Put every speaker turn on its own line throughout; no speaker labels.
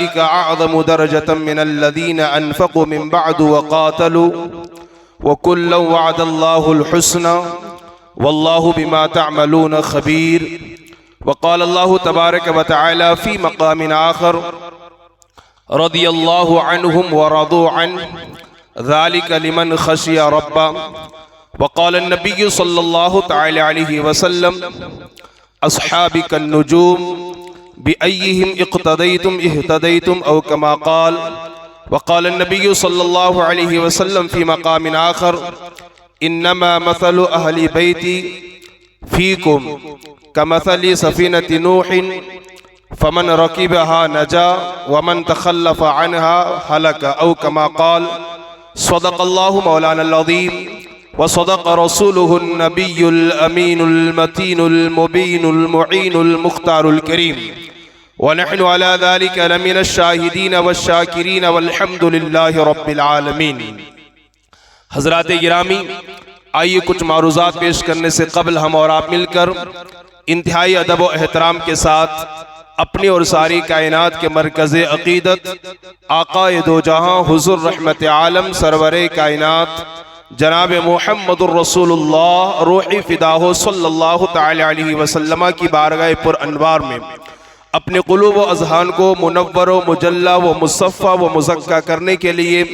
उलाइका अअज़मु दरजतम मिनल्लज़ीना अनफ़क़ू मिन बअदु वक़ातलू वकुल्लन वअदल्लाहुल हुस्ना वल्लाहु बिमा तअमलून ख़बीर। वक़ाल अल्लाहु तबारक व तआला फ़ी मक़ामिन आख़र रदियल्लाहु अन्हुम व रदू अन्हु ज़ालिका लिमन ख़शिया रब्बह। वक़ाल नबी सल्लल्लाहु तआला अलैहि वसल्लम अस्हाबी कन्नुजूम बिअय्यिहिम इक़्तदैतुम इह्तदैतुम औ कमा क़ाल। वक़ाल नबी सल्लल्लाहु अलैहि वसल्लम फ़ी मक़ामिन आख़र इन्नमा मसलु अहली बैती फ़ीकुम कमसलि सफ़ीनति नूहिन फ़मन रकिबहा नजा वमन तख़ल्लफ़ अन्हा हलक औ कमा क़ाल। सदक़ल्लाहु मौलानल अज़ीम व सदक़ रसूलुहुन नबियुल अमीनुल मतीनुल मुबीनुल मुईनुल मुख्तारुल करीम व नहनु अला ज़ालिका लमिनश शाहिदीन वश्शाकिरीन वल्हम्दुलिल्लाहि रब्बिल आलमीन। हज़रात गिरामी, आइए कुछ मारूज़ात पेश करने से कबल हम और आप मिलकर इंतहाई अदब व एहतराम के साथ अपनी और सारी कायनात के मरकज़े अक़ीदत आक़ाए दो जहां हुज़ूर रहमत आलम सरवरे कायनात जनाब मुहम्मदुर रसूलुल्लाह रूही फ़िदाहो सल्लल्लाहु तआला अलैहि वसल्लम की बारगाह पुर अनवार में अपने क़ुलूब व अज़हान को मुनव्वर व मुजल्ला व मुसफ़्फ़ा व मुज़क्का करने के लिए,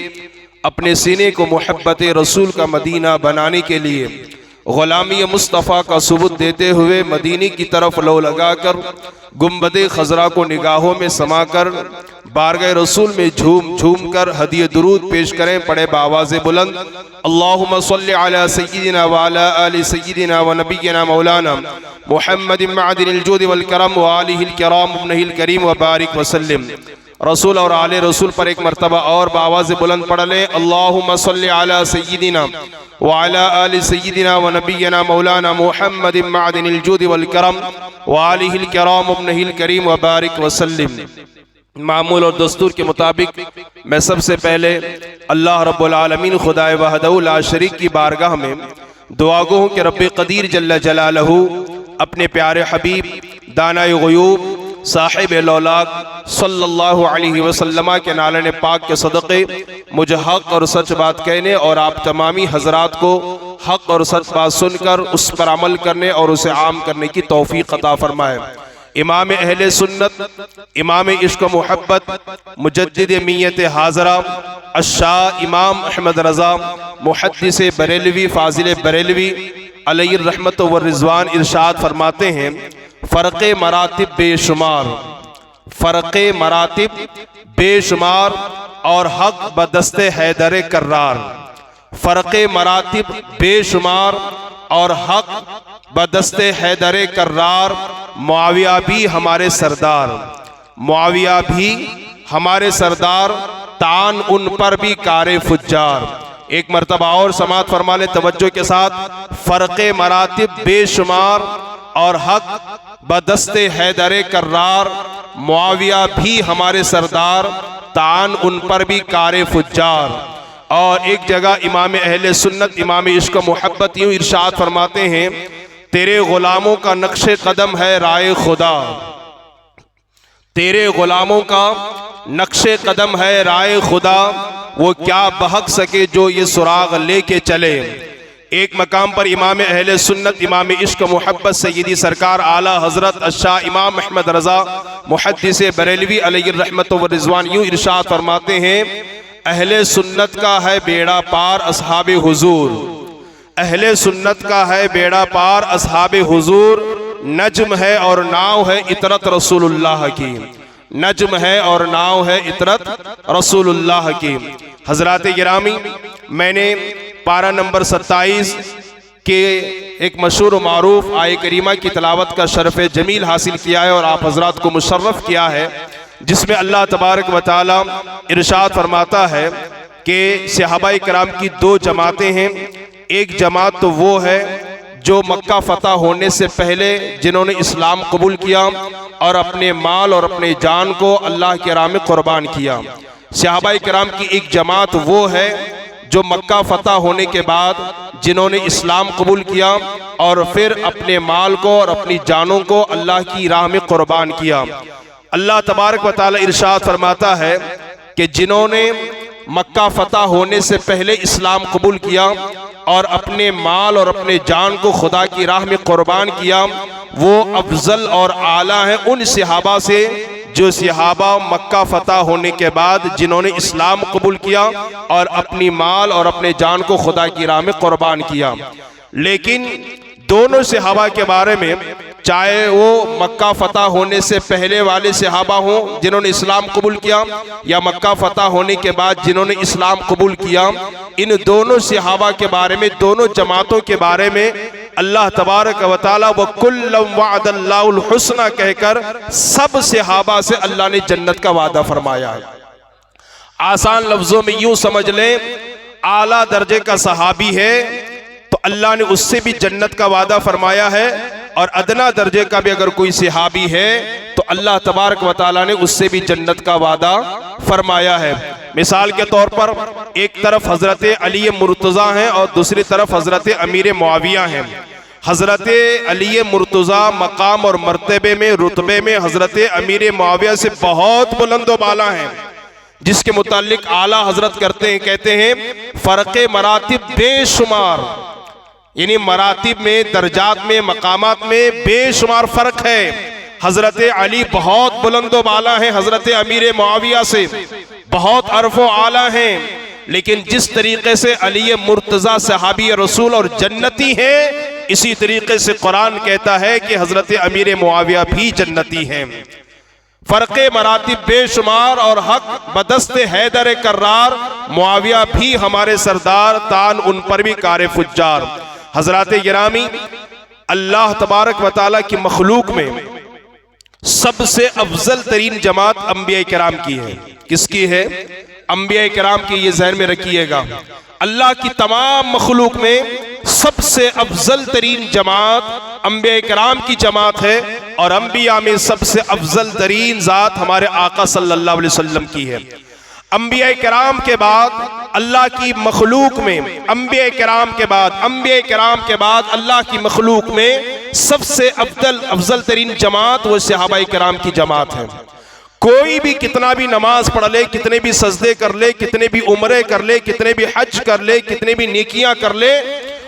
अपने सीने को मोहब्बत रसूल का मदीना बनाने के लिए, ग़ुलामी मुस्तफ़ा का सुबूत देते हुए मदीने की तरफ लो लगाकर गुंबदे खज़रा को निगाहों में समाकर बारगाह रसूल में झूम झूम कर हदिये दुरूद पेश करें। पढ़े बावाज़े बुलंद अल्लाहुम्मा सल्लि अला सय्यिदिना व अला आलि सय्यिदिना व नबिय्यिना मौलाना मुहम्मदिन मअदिनिल जूदि वल करम व आलिहिल किराम इब्निहिल करीम व बारिक वसल्लिम। रसूल और आले रसूल पर एक मरतबा और बावाज़े बुलंद पढ़ लें अल्लाहुम्मा सल्लि अला सय्यिदिना व अला आलि सय्यिदिना व नबिय्यिना मौलाना मुहम्मदिन मअदिनिल जूदि वल करम व आलिहिल किराम इब्निहिल करीम व बारिक वसल्लिम। मामूल और दस्तूर के मुताबिक मैं सबसे पहले अल्लाह रब्बुल आलमीन खुदाए वहदहु ला शरीक की बारगाह में दुआ गो हूँ कि रब्बे क़दीर जल्ल जलालहू अपने प्यारे हबीब दानाए ग़ुयूब साहिब लौलाक सल्लल्लाहु अलैहि वसल्लम के नालन पाक के सदक़े मुझे हक़ और सच बात कहने और आप तमामी हज़रात को हक़ और सच बात सुनकर उस पर अमल करने और उसे आम करने की तौफ़ीक़ अता फ़रमाए। इमाम अहले सुन्नत, इमाम इश्क़ व मोहब्बत, मुजद्दिद मियत हाज़रा अश्शाह इमाम अहमद रज़ा मुहद्दिस बरेलवी फ़ाज़िल बरेलवी अलैहि रहमत व रिज़वान इरशाद फरमाते हैं, फ़र्क़े मरातिब बेशुमार, फ़र्क़े मरातिब बेशुमार और हक़ बदस्ते हैदर कर्रार। फ़र्क़े मरातिब बेशुमार और हक़ बदस्ते हैदर कर्रार। मुआविया भी हमारे सरदार, मुआविया भी हमारे सरदार, तान उन पर भी कारे फुज्जार। एक मरतबा और समात फरमा ले तवज्जो के साथ, फ़र्क़े मरातिब बेशुमार और हक़ बदस्ते हैदर कर्रार। मुआविया भी हमारे सरदार, तान उन पर भी कारे फुज्जार। और एक जगह इमाम अहले सुन्नत इमाम इश्क़ मोहब्बत यूँ इरशाद फरमाते हैं, तेरे ग़ुलामों का नक्शे कदम है राय खुदा, तेरे ग़ुलामों का नक्शे कदम है राय खुदा, वो क्या बहक सके जो ये सुराग लेके चले। एक मकाम पर इमाम अहले सुन्नत इमाम इश्क़ मोहब्बत सय्यदी सरकार आला हज़रत अश्शाह इमाम अहमद रज़ा मुहद्दिस बरेलवी अलैहि रहमत व रिज़वान यूँ इरशाद फरमाते हैं, अहले सुन्नत का है बेड़ा पार अस्हाबे हुजूर, अहले सुन्नत का है बेड़ा पार अस्हाबे हुजूर। नज्म है और नाव है इतरत रसूलुल्लाह की, नज्म है और नाव है इतरत रसूलुल्लाह की। हज़रात गिरामी, मैंने पारा नंबर 27 के एक मशहूर व मारूफ आय करीमा की तलावत का शरफ़ जमील हासिल किया है और आप हज़रात को मुशर्रफ किया है, जिसमें अल्लाह तबारक व तआला इरशाद फरमाता है कि सहाबाए किराम की दो जमातें हैं। एक जमात तो वो है जो मक्का फ़तह होने से पहले जिन्होंने इस्लाम कबूल किया और अपने माल और अपने जान को अल्लाह के राह में क़ुरबान किया। सहाबाए किराम की एक जमात वो है जो मक्का फ़तह होने के बाद जिन्होंने इस्लाम कबूल किया और फिर अपने माल को और अपनी जानों को अल्लाह की राह में क़ुरबान किया। अल्लाह तबारक व तआला इरशाद फरमाता है कि जिन्होंने मक्का फतह होने से पहले इस्लाम कबूल किया और अपने माल और अपने जान को खुदा की राह में कुर्बान किया, वो अफजल और आला हैं उन सहाबा से जो सहाबा मक्का फतह होने के बाद जिन्होंने इस्लाम कबूल किया और अपनी माल और अपने जान को खुदा की राह में कुर्बान किया। लेकिन दोनों सहाबा के बारे में, चाहे वो मक्का फतह होने से पहले वाले सहाबा हों जिन्होंने इस्लाम कबूल किया या मक्का फतह होने के बाद जिन्होंने इस्लाम कबूल किया, इन दोनों सहाबा के बारे में, दोनों जमातों के बारे में अल्लाह तबारक व तआला व कुल्लम वअदल्लाहुल हुस्ना कहकर सब सहाबा से अल्लाह ने जन्नत का वादा फरमाया है। आसान लफ्जों में यूं समझ लें, आला दर्जे का सहाबी है तो अल्लाह ने उससे भी जन्नत का वादा फरमाया है, और अदना दर्जे का भी अगर कोई सहाबी है तो अल्लाह तबारक व तआला ने उससे भी जन्नत का वादा फरमाया है। मिसाल के तौर पर एक तरफ हजरत अली मुर्तज़ा हैं और दूसरी तरफ हजरत अमीर मुआविया हैं। हजरत अली मुर्तज़ा मकाम और मर्तबे में, रुतबे में हजरत अमीर मुआविया से बहुत बुलंद व बाला हैं, जिसके मुतालिक आला हजरत करते हैं, कहते हैं फ़र्क़ मरातिब बेशुमार, यानी मरातिब में, दर्जात में, मकामात में बेशुमार फ़र्क है। हजरत अली बहुत बुलंद व बाला हैं हजरत अमीर मुआविया से, बहुत अरफ़ व आला हैं, लेकिन जिस तरीके से अली मुर्तज़ा सहाबी रसूल और जन्नती हैं, इसी तरीके से कुरान कहता है कि हजरत अमीर मुआविया भी जन्नती हैं। फ़र्क़ मरातिब बेशुमार और हक बदस्ते हैदर कर्रार, मुआविया भी हमारे सरदार, तान उन पर भी कार फुज्जार। हजरात गिरामी, अल्लाह तबारक व तआला की मखलूक में सबसे अफजल तरीन जमात अंबिया किराम की है। किसकी है? अंबिया किराम की। ये ज़हन में रखिएगा, अल्लाह की तमाम मखलूक में सबसे अफजल तरीन जमात अंबिया किराम की जमात है, और अंबिया में सबसे अफजल तरीन ज़ात हमारे आका सल्लल्लाहु अलैहि वसल्लम की है। अंबिया किराम के बाद अल्लाह की मखलूक में, अंबिया किराम के बाद, अंबिया किराम के बाद अल्लाह की मखलूक में सबसे अफजल तरीन जमात वो सहाबाए किराम की जमात है। कोई भी कितना भी नमाज पढ़ ले, कितने भी सजदे कर ले, कितने भी उम्रे कर ले, कितने भी हज कर ले, कितने भी नेकियां कर ले,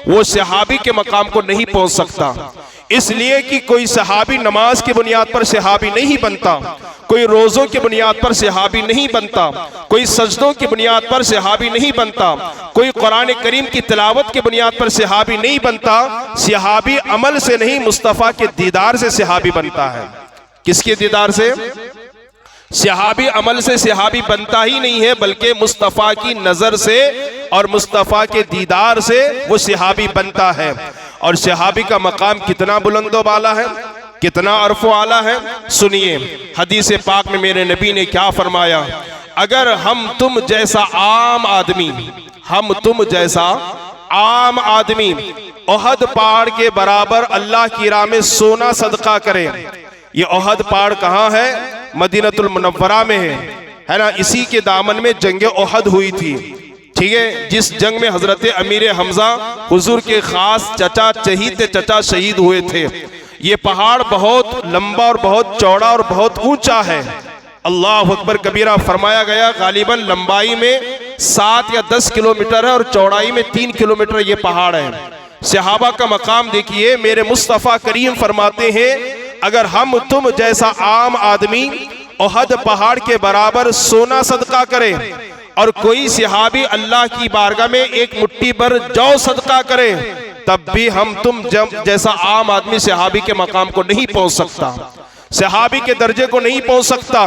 वो सहाबी के मकाम को नहीं पहुंच सकता। इसलिए कि कोई सहाबी नमाज की बुनियाद पर सहाबी नहीं बनता, कोई रोज़ों की बुनियाद पर सहाबी नहीं बनता, कोई सजदों की बुनियाद पर सहाबी नहीं बनता, कोई कुरान करीम की तिलावत की बुनियाद पर सहाबी नहीं बनता। सहाबी अमल से नहीं, मुस्तफ़ा के दीदार से सहाबी बनता है। किसके दीदार से? सहाबी अमल से सहाबी बनता ही नहीं है, बल्कि मुस्तफ़ा की नज़र से और मुस्तफ़ा के दीदार से वो सहाबी बनता है। और सहाबी का मकाम कितना बुलंद व बाला है, कितना अरफ़ व आला है। सुनिए हदीस पाक में मेरे नबी ने क्या फरमाया, अगर हम तुम जैसा आम आदमी, हम तुम जैसा आम आदमी ओहद पहाड़ के बराबर अल्लाह की राह में सोना सदका करें। ये ओहद पहाड़ कहाँ है? मदीनतुल मुनव्वरा में है ना। इसी के दामन में जंग ओहद हुई थी, ठीक है, जिस जंग में हजरत अमीर हमजा हुजूर के खास चचा, चहीते चचा शहीद हुए थे। ये पहाड़ बहुत लंबा और बहुत चौड़ा और बहुत ऊंचा है। अल्लाह अकबर कबीरा। फरमाया गया गालिबन लंबाई में 7 या 10 किलोमीटर है और चौड़ाई में 3 किलोमीटर ये पहाड़ है। सहाबा का मकाम देखिए, मेरे मुस्तफ़ा करीम फरमाते हैं, अगर हम तुम जैसा आम आदमी ओहद पहाड़ के बराबर सोना सदका करे और कोई सहाबी अल्लाह की बारगाह में एक मुट्ठी भर जौ सदका करे, तब भी हम तुम जैसा आम आदमी सहाबी के मकाम को नहीं पहुंच सकता, सहाबी के दर्जे को नहीं पहुंच सकता।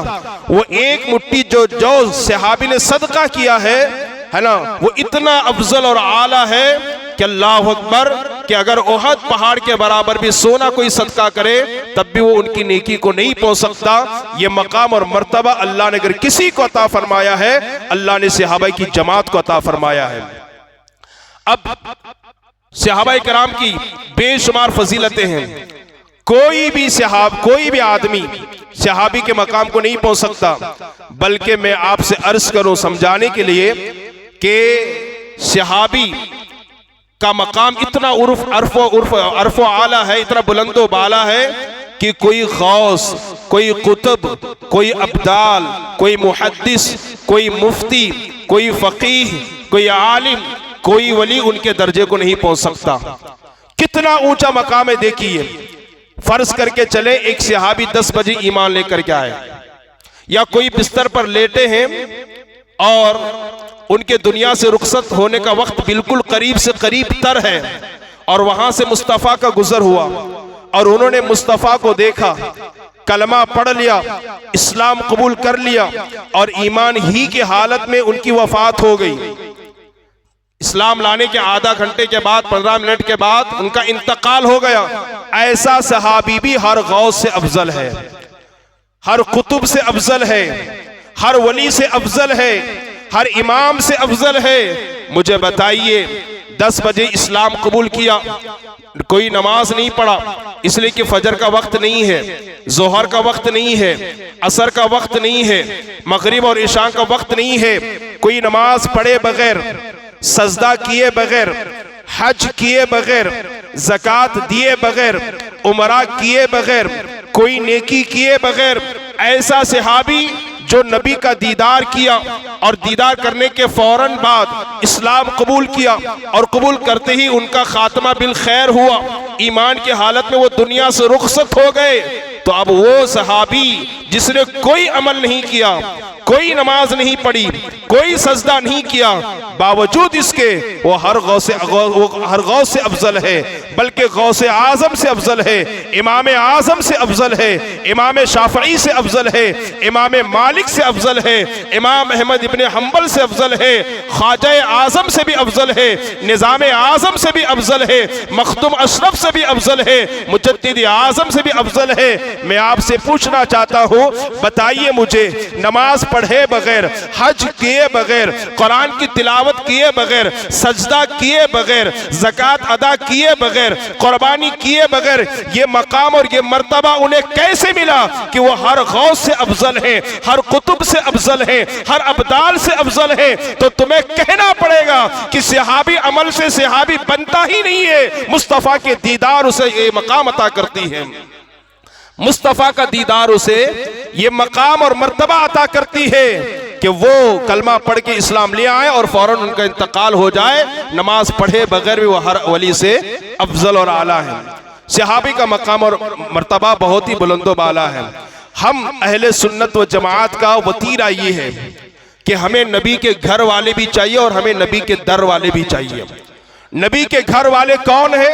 वो एक मुट्ठी जो सहाबी ने सदका किया है ना, वो इतना अफजल और आला है कि अल्लाह अकबर, कि अगर ओहद पहाड़ के बराबर भी सोना कोई सदका करे तब भी वो उनकी नेकी को नहीं पहुंच सकता। ये मकाम और मर्तबा अल्लाह ने अगर किसी को अता फरमाया है, अल्लाह ने सहाबा की जमात को अता फरमाया है। अब सहाबा किराम की बेशुमार फजीलतें हैं। कोई भी आदमी सहाबी के मकाम को नहीं पहुंच सकता। बल्कि मैं आपसे अर्ज करूं समझाने के लिए कि सहाबी का मकाम इतना अरफ़ आला है, इतना बुलंदो बाला है कि कोई गौस, कोई कुतुब, कोई अब्दाल, कोई मुहद्दिस, कोई मुफ्ती, कोई फकीह, कोई आलिम, कोई वली उनके दर्जे को नहीं पहुंच सकता। कितना ऊंचा मकाम है देखिए। फर्ज करके चले एक सहाबी 10 बजे ईमान लेकर के आए, या कोई बिस्तर पर लेटे हैं और उनके दुनिया से रुखसत होने का वक्त बिल्कुल करीब से करीब तर है, और वहां से मुस्तफ़ा का गुजर हुआ और उन्होंने मुस्तफ़ा को देखा, कलमा पढ़ लिया, इस्लाम कबूल कर लिया और ईमान ही की हालत में उनकी वफात हो गई। इस्लाम लाने के आधा घंटे के बाद, 15 मिनट के बाद उनका इंतकाल हो गया। ऐसा सहाबी भी हर गौस से अफजल है, हर कुतुब से अफजल है, हर वली से अफजल है, हर इमाम से अफजल है। मुझे बताइए, 10 बजे इस्लाम कबूल किया, कोई नमाज नहीं पढ़ा इसलिए कि फजर का वक्त नहीं है, जोहर का वक्त नहीं है, असर का वक्त नहीं है, मगरिब और इशा का वक्त नहीं है, कोई नमाज पढ़े बगैर, सजदा किए बगैर, हज किए बगैर, ज़कात दिए बगैर, उमरा किए बगैर, कोई नेकी किए बगैर, ऐसा सहाबी जो नबी का दीदार किया और दीदार करने के फौरन बाद इस्लाम कबूल किया और कबूल करते ही उनका खात्मा बिल खैर हुआ, ईमान की हालत में वो दुनिया से रुखसत हो गए। तो अब वो सहाबी जिसने कोई अमल नहीं किया, कोई नमाज नहीं पढ़ी, कोई सजदा नहीं किया, बावजूद इसके वो हर गौस से अफजल है, बल्कि गौस आजम से अफजल है, इमाम आजम से अफजल है, इमाम शाफई से अफजल है, इमाम मालिक से अफजल है, इमाम अहमद इब्ने हम्बल से अफजल है, ख्वाजा आजम से भी अफजल है, निज़ाम आजम से भी अफजल है, मखदूम अशरफ से भी अफजल है, मुजद्दिद आजम से भी अफजल है। मैं आपसे पूछना चाहता हूँ, बताइए मुझे, नमाज पढ़े बगैर, हज किए बगैर, कुरान की तिलावत किए बगैर, सजदा किए बगैर, ज़कात अदा किए बगैर, कुर्बानी किए बगैर ये मकाम और ये मर्तबा उन्हें कैसे मिला कि वो हर गौस से अफजल है, हर कुतुब से अफजल है, हर अब्दाल से अफजल है? तो तुम्हें कहना पड़ेगा कि सहाबी अमल से सहाबी बनता ही नहीं है, मुस्तफ़ा के दीदार उसे ये मकाम अता करती है, मुस्तफ़ा का दीदार उसे ये मकाम और मर्तबा अता करती है कि वो कलमा पढ़ के इस्लाम ले आए और फौरन उनका इंतकाल हो जाए, नमाज पढ़े बगैर भी वो हर वली से अफजल और आला है। सहाबी का मकाम और मर्तबा बहुत ही बुलंदो बाला है। हम अहले सुन्नत व जमात का वतीरा ये है कि हमें नबी के घर वाले भी चाहिए और हमें नबी के दर वाले भी चाहिए। नबी के घर वाले कौन है?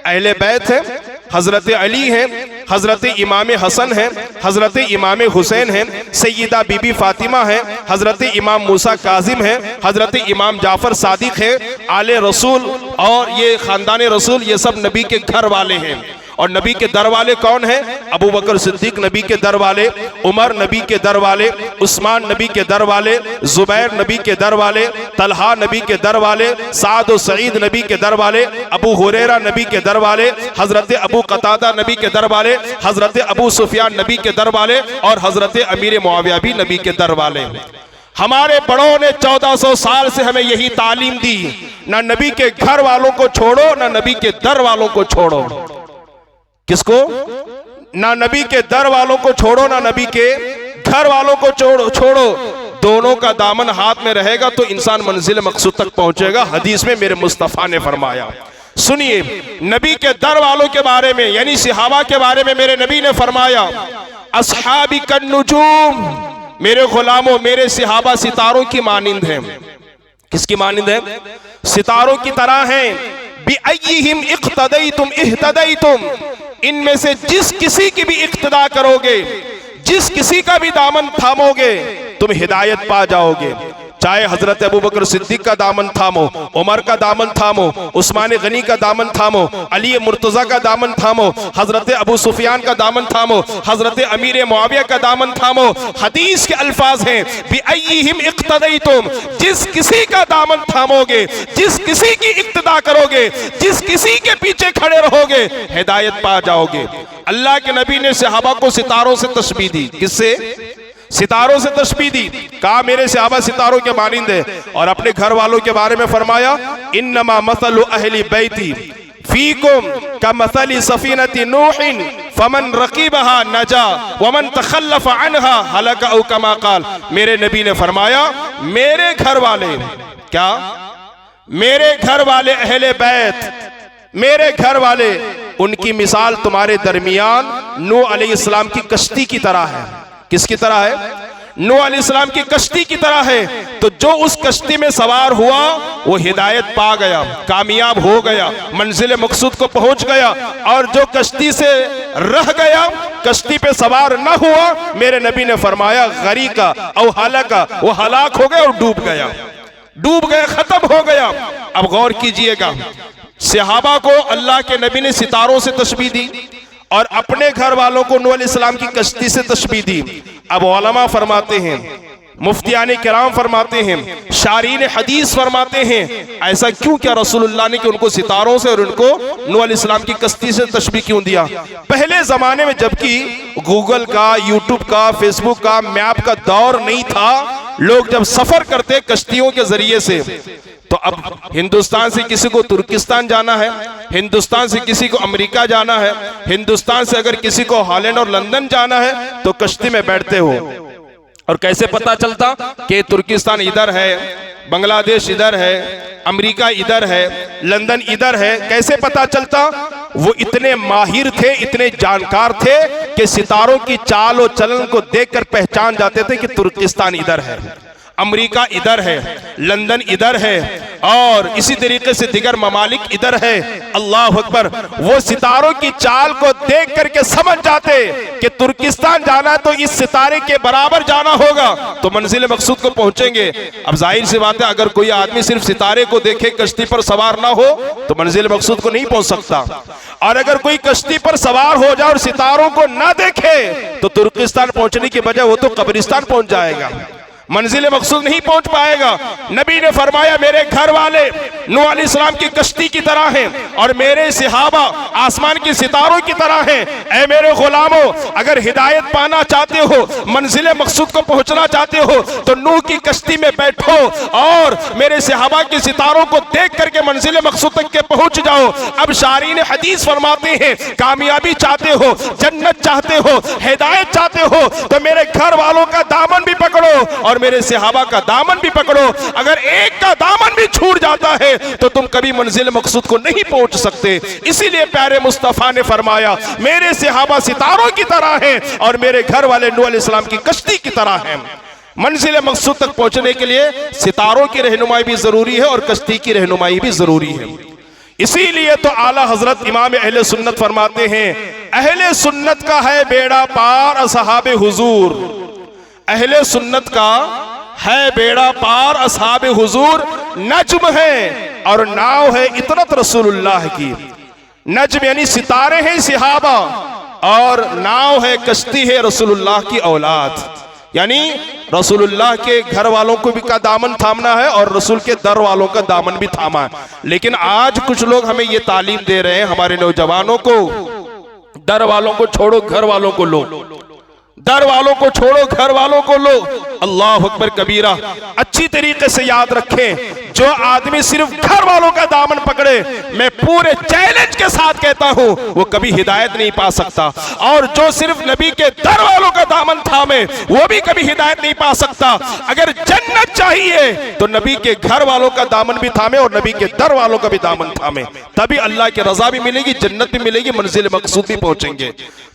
अहले बैत है, हजरत अली हैं, हजरत इमाम हसन हैं, हजरत इमाम हुसैन हैं, सैयदा बीबी फातिमा हैं, हजरत इमाम मूसा काजिम हैं, हजरत इमाम जाफर सादिक हैं, आले रसूल और ये खानदान रसूल, ये सब नबी के घर वाले हैं। और नबी के दर वाले कौन हैं? अबू बकर सिद्दीक नबी के दर वाले, उमर नबी के दर वाले, उस्मान नबी के दर वाले, जुबैर नबी के दर वाले, तलहा नबी के दर वाले, साद और सईद नबी के दर वाले, अबू हुरैरा नबी के दर वाले, हजरत अबू कतादा नबी के दर वाले, हजरत अबू सुफियान नबी के दर वाले और हजरत अमीर मुआविया भी नबी के दर वाले। हमारे बड़ों ने 1400 साल से हमें यही तालीम दी, ना नबी के घर वालों को छोड़ो, ना नबी के दर वालों को छोड़ो। किसको? ना नबी के दर वालों को छोड़ो, ना नबी के घर वालों को छोड़ो। दोनों का दामन हाथ में रहेगा तो इंसान मंजिल मकसूद तक पहुंचेगा। हदीस में मेरे मुस्तफ़ा ने फरमाया, सुनिए, नबी के दर वालों के बारे में यानी सहाबा के बारे में मेरे नबी ने फरमाया, अस्हाबी कन्नुजूम, मेरे गुलामों, मेरे सहाबा सितारों की मानिंद हैं। किसकी मानिंद है? सितारों की तरह हैं। बिअय्यिहिम इक्तदैतुम इह्तदैतुम, इनमें से जिस किसी की भी इक्तदा करोगे, जिस किसी का भी दामन थामोगे, तुम हिदायत पा जाओगे। चाहे हजरत अबू बकर सिद्दीक का दामन थामो, उमर का दामन थामो, उस्मान गनी का दामन थामो, अली मुर्तजा का दामन थामो, हजरत अबू सुफियान का दामन थामो, हजरत अमीर मुआविया का दामन थामो। हदीस के अल्फाज हैं, बिअय्यिहिम इक्तदैतुम, जिस किसी का दामन थामोगे, जिस किसी की इक्तदा करोगे, जिस किसी के पीछे खड़े रहोगे, हिदायत पा जाओगे। अल्लाह के नबी ने सहाबा को सितारों से तशबीह दी। किससे? सितारों से तशबीह दी। कहा मेरे सहाबा सितारों के मानिंद है। और अपने घर वालों के बारे में फरमाया, इन्नमा मसलु अहली बैती फीकुम का मसली सफीनती नूहिन फमन रकीबहा नजा वमन तखल्लफ अनहा हलक औ कमा काल। मेरे नबी ने फरमाया मेरे घर वाले, क्या मेरे घर वाले अहले बैत, मेरे घर वाले, उनकी मिसाल तुम्हारे दरमियान नूह अलैहिस्सलाम की कश्ती की तरह है। किसकी तरह है? नूह अलैहिस्सलाम की कश्ती की तरह है। तो जो उस कश्ती में सवार हुआ वो हिदायत पा गया, कामयाब हो गया, मंजिल मकसूद को पहुंच गया। और जो कश्ती से रह गया, कश्ती पे सवार न हुआ, मेरे नबी ने फरमाया गरीका औ हलाका, वो हलाक हो गया और डूब गया, डूब गया, खत्म हो गया। अब गौर कीजिएगा, सहाबा को अल्लाह के नबी ने सितारों से तशबीह दी और अपने घर वालों को नूह अलैहिस्सलाम की कश्ती से तशबीह दी। अब उलमा फरमाते हैं, मुफ्तियाने किराम फरमाते हैं, शारीन हदीस फरमाते हैं, ऐसा क्यों किया रसूलुल्लाह ने कि उनको सितारों से और उनको नूह अलैहिस्सलाम की कश्ती से तशबीह क्यों दिया? पहले जमाने में जबकि गूगल का, यूट्यूब का, फेसबुक का, मैप का दौर नहीं था, लोग जब सफर करते कश्तियों के जरिए से, तो अब हिंदुस्तान से किसी को तुर्किस्तान जाना है, हिंदुस्तान से किसी को अमेरिका जाना है, हिंदुस्तान से अगर किसी को हॉलैंड और लंदन जाना है तो कश्ती में बैठते हो। और कैसे पता चलता कि तुर्किस्तान इधर है, बांग्लादेश इधर है, अमेरिका इधर है, लंदन इधर है? कैसे पता चलता? वो इतने माहिर थे, इतने जानकार थे कि सितारों की चाल और चलन को देखकर पहचान जाते थे कि तुर्किस्तान इधर है, अमेरिका इधर है, लंदन इधर है, और इसी तरीके से दिगर ममालिक इधर है। अल्लाह अकबर। वो सितारों की चाल को देख करके समझ जाते कि तुर्किस्तान जाना तो इस सितारे के बराबर जाना होगा तो मंजिल मकसूद को पहुंचेंगे। अब जाहिर सी बात है, अगर कोई आदमी सिर्फ सितारे को देखे, कश्ती पर सवार ना हो तो मंजिल मकसूद को नहीं पहुंच सकता। और अगर कोई कश्ती पर सवार हो जाए और सितारों को ना देखे तो तुर्किस्तान पहुंचने की बजाय वो तो कब्रिस्तान पहुंच जाएगा, मंजिल मकसूद नहीं पहुंच पाएगा। नबी ने फरमाया मेरे घर वाले नूह अलैहिस्सलाम की कश्ती की तरह हैं और मेरे सहाबा आसमान के सितारों की तरह हैं। ऐ मेरे गुलामों, अगर हिदायत पाना चाहते हो, मंजिल मकसूद को पहुंचना चाहते हो तो नूह की कश्ती में बैठो और मेरे सहाबा के सितारों को देख करके मंजिल मकसूद तक के पहुंच जाओ। अब शारीन हदीस फरमाते हैं, कामयाबी चाहते हो, जन्नत चाहते हो, हिदायत चाहते हो तो मेरे घर वालों का दामन भी पकड़ो और मेरे सहाबा का दामन भी पकड़ो। अगर एक का दामन भी छूट जाता है तो तुम कभी मंजिल मकसूद को नहीं पहुंच सकते। इसीलिए प्यारे मुस्तफा ने फरमाया मेरे सहाबा सितारों की तरह हैं और मेरे घर वाले नूह अलैहिस्सलाम की कश्ती की तरह हैं। मंजिल मकसूद तक पहुंचने के लिए सितारों की रहनुमाई भी जरूरी है और कश्ती की रहनुमाई भी जरूरी है। इसीलिए तो आला हजरत इमाम अहले सुन्नत फरमाते हैं, अहले सुन्नत का है बेड़ा पार असहाबे हुजूर। अहले सुन्नत का है बेड़ा पार असहाबे हुजूर। नज्म है और नाव है इतरत रसूलुल्लाह की। नज्म यानी सितारे हैं सहाबा और नाव है, कश्ती है रसूलुल्लाह की औलाद। यानी रसूलुल्लाह के घर वालों को भी का दामन थामना है और रसूल के दर वालों का दामन भी थामा है। लेकिन आज कुछ लोग हमें ये तालीम दे रहे हैं हमारे नौजवानों को, दर वालों को छोड़ो घर वालों को लो, दर वालों को छोड़ो घर वालों को लो। अल्लाह अकबर कबीरा। अच्छी तरीके से याद रखें, जो आदमी सिर्फ घर वालों का दामन पकड़े, मैं पूरे चैलेंज के साथ कहता हूं वो कभी हिदायत नहीं पा सकता। और जो सिर्फ नबी के दर वालों का दामन थामे वो भी कभी हिदायत नहीं पा सकता। अगर जन्नत चाहिए तो नबी के घर वालों का दामन भी थामे और नबी के दर वालों का भी दामन थामे, तभी अल्लाह की रजा भी मिलेगी, जन्नत भी मिलेगी, मंजिल मकसूद भी पहुंचेंगे।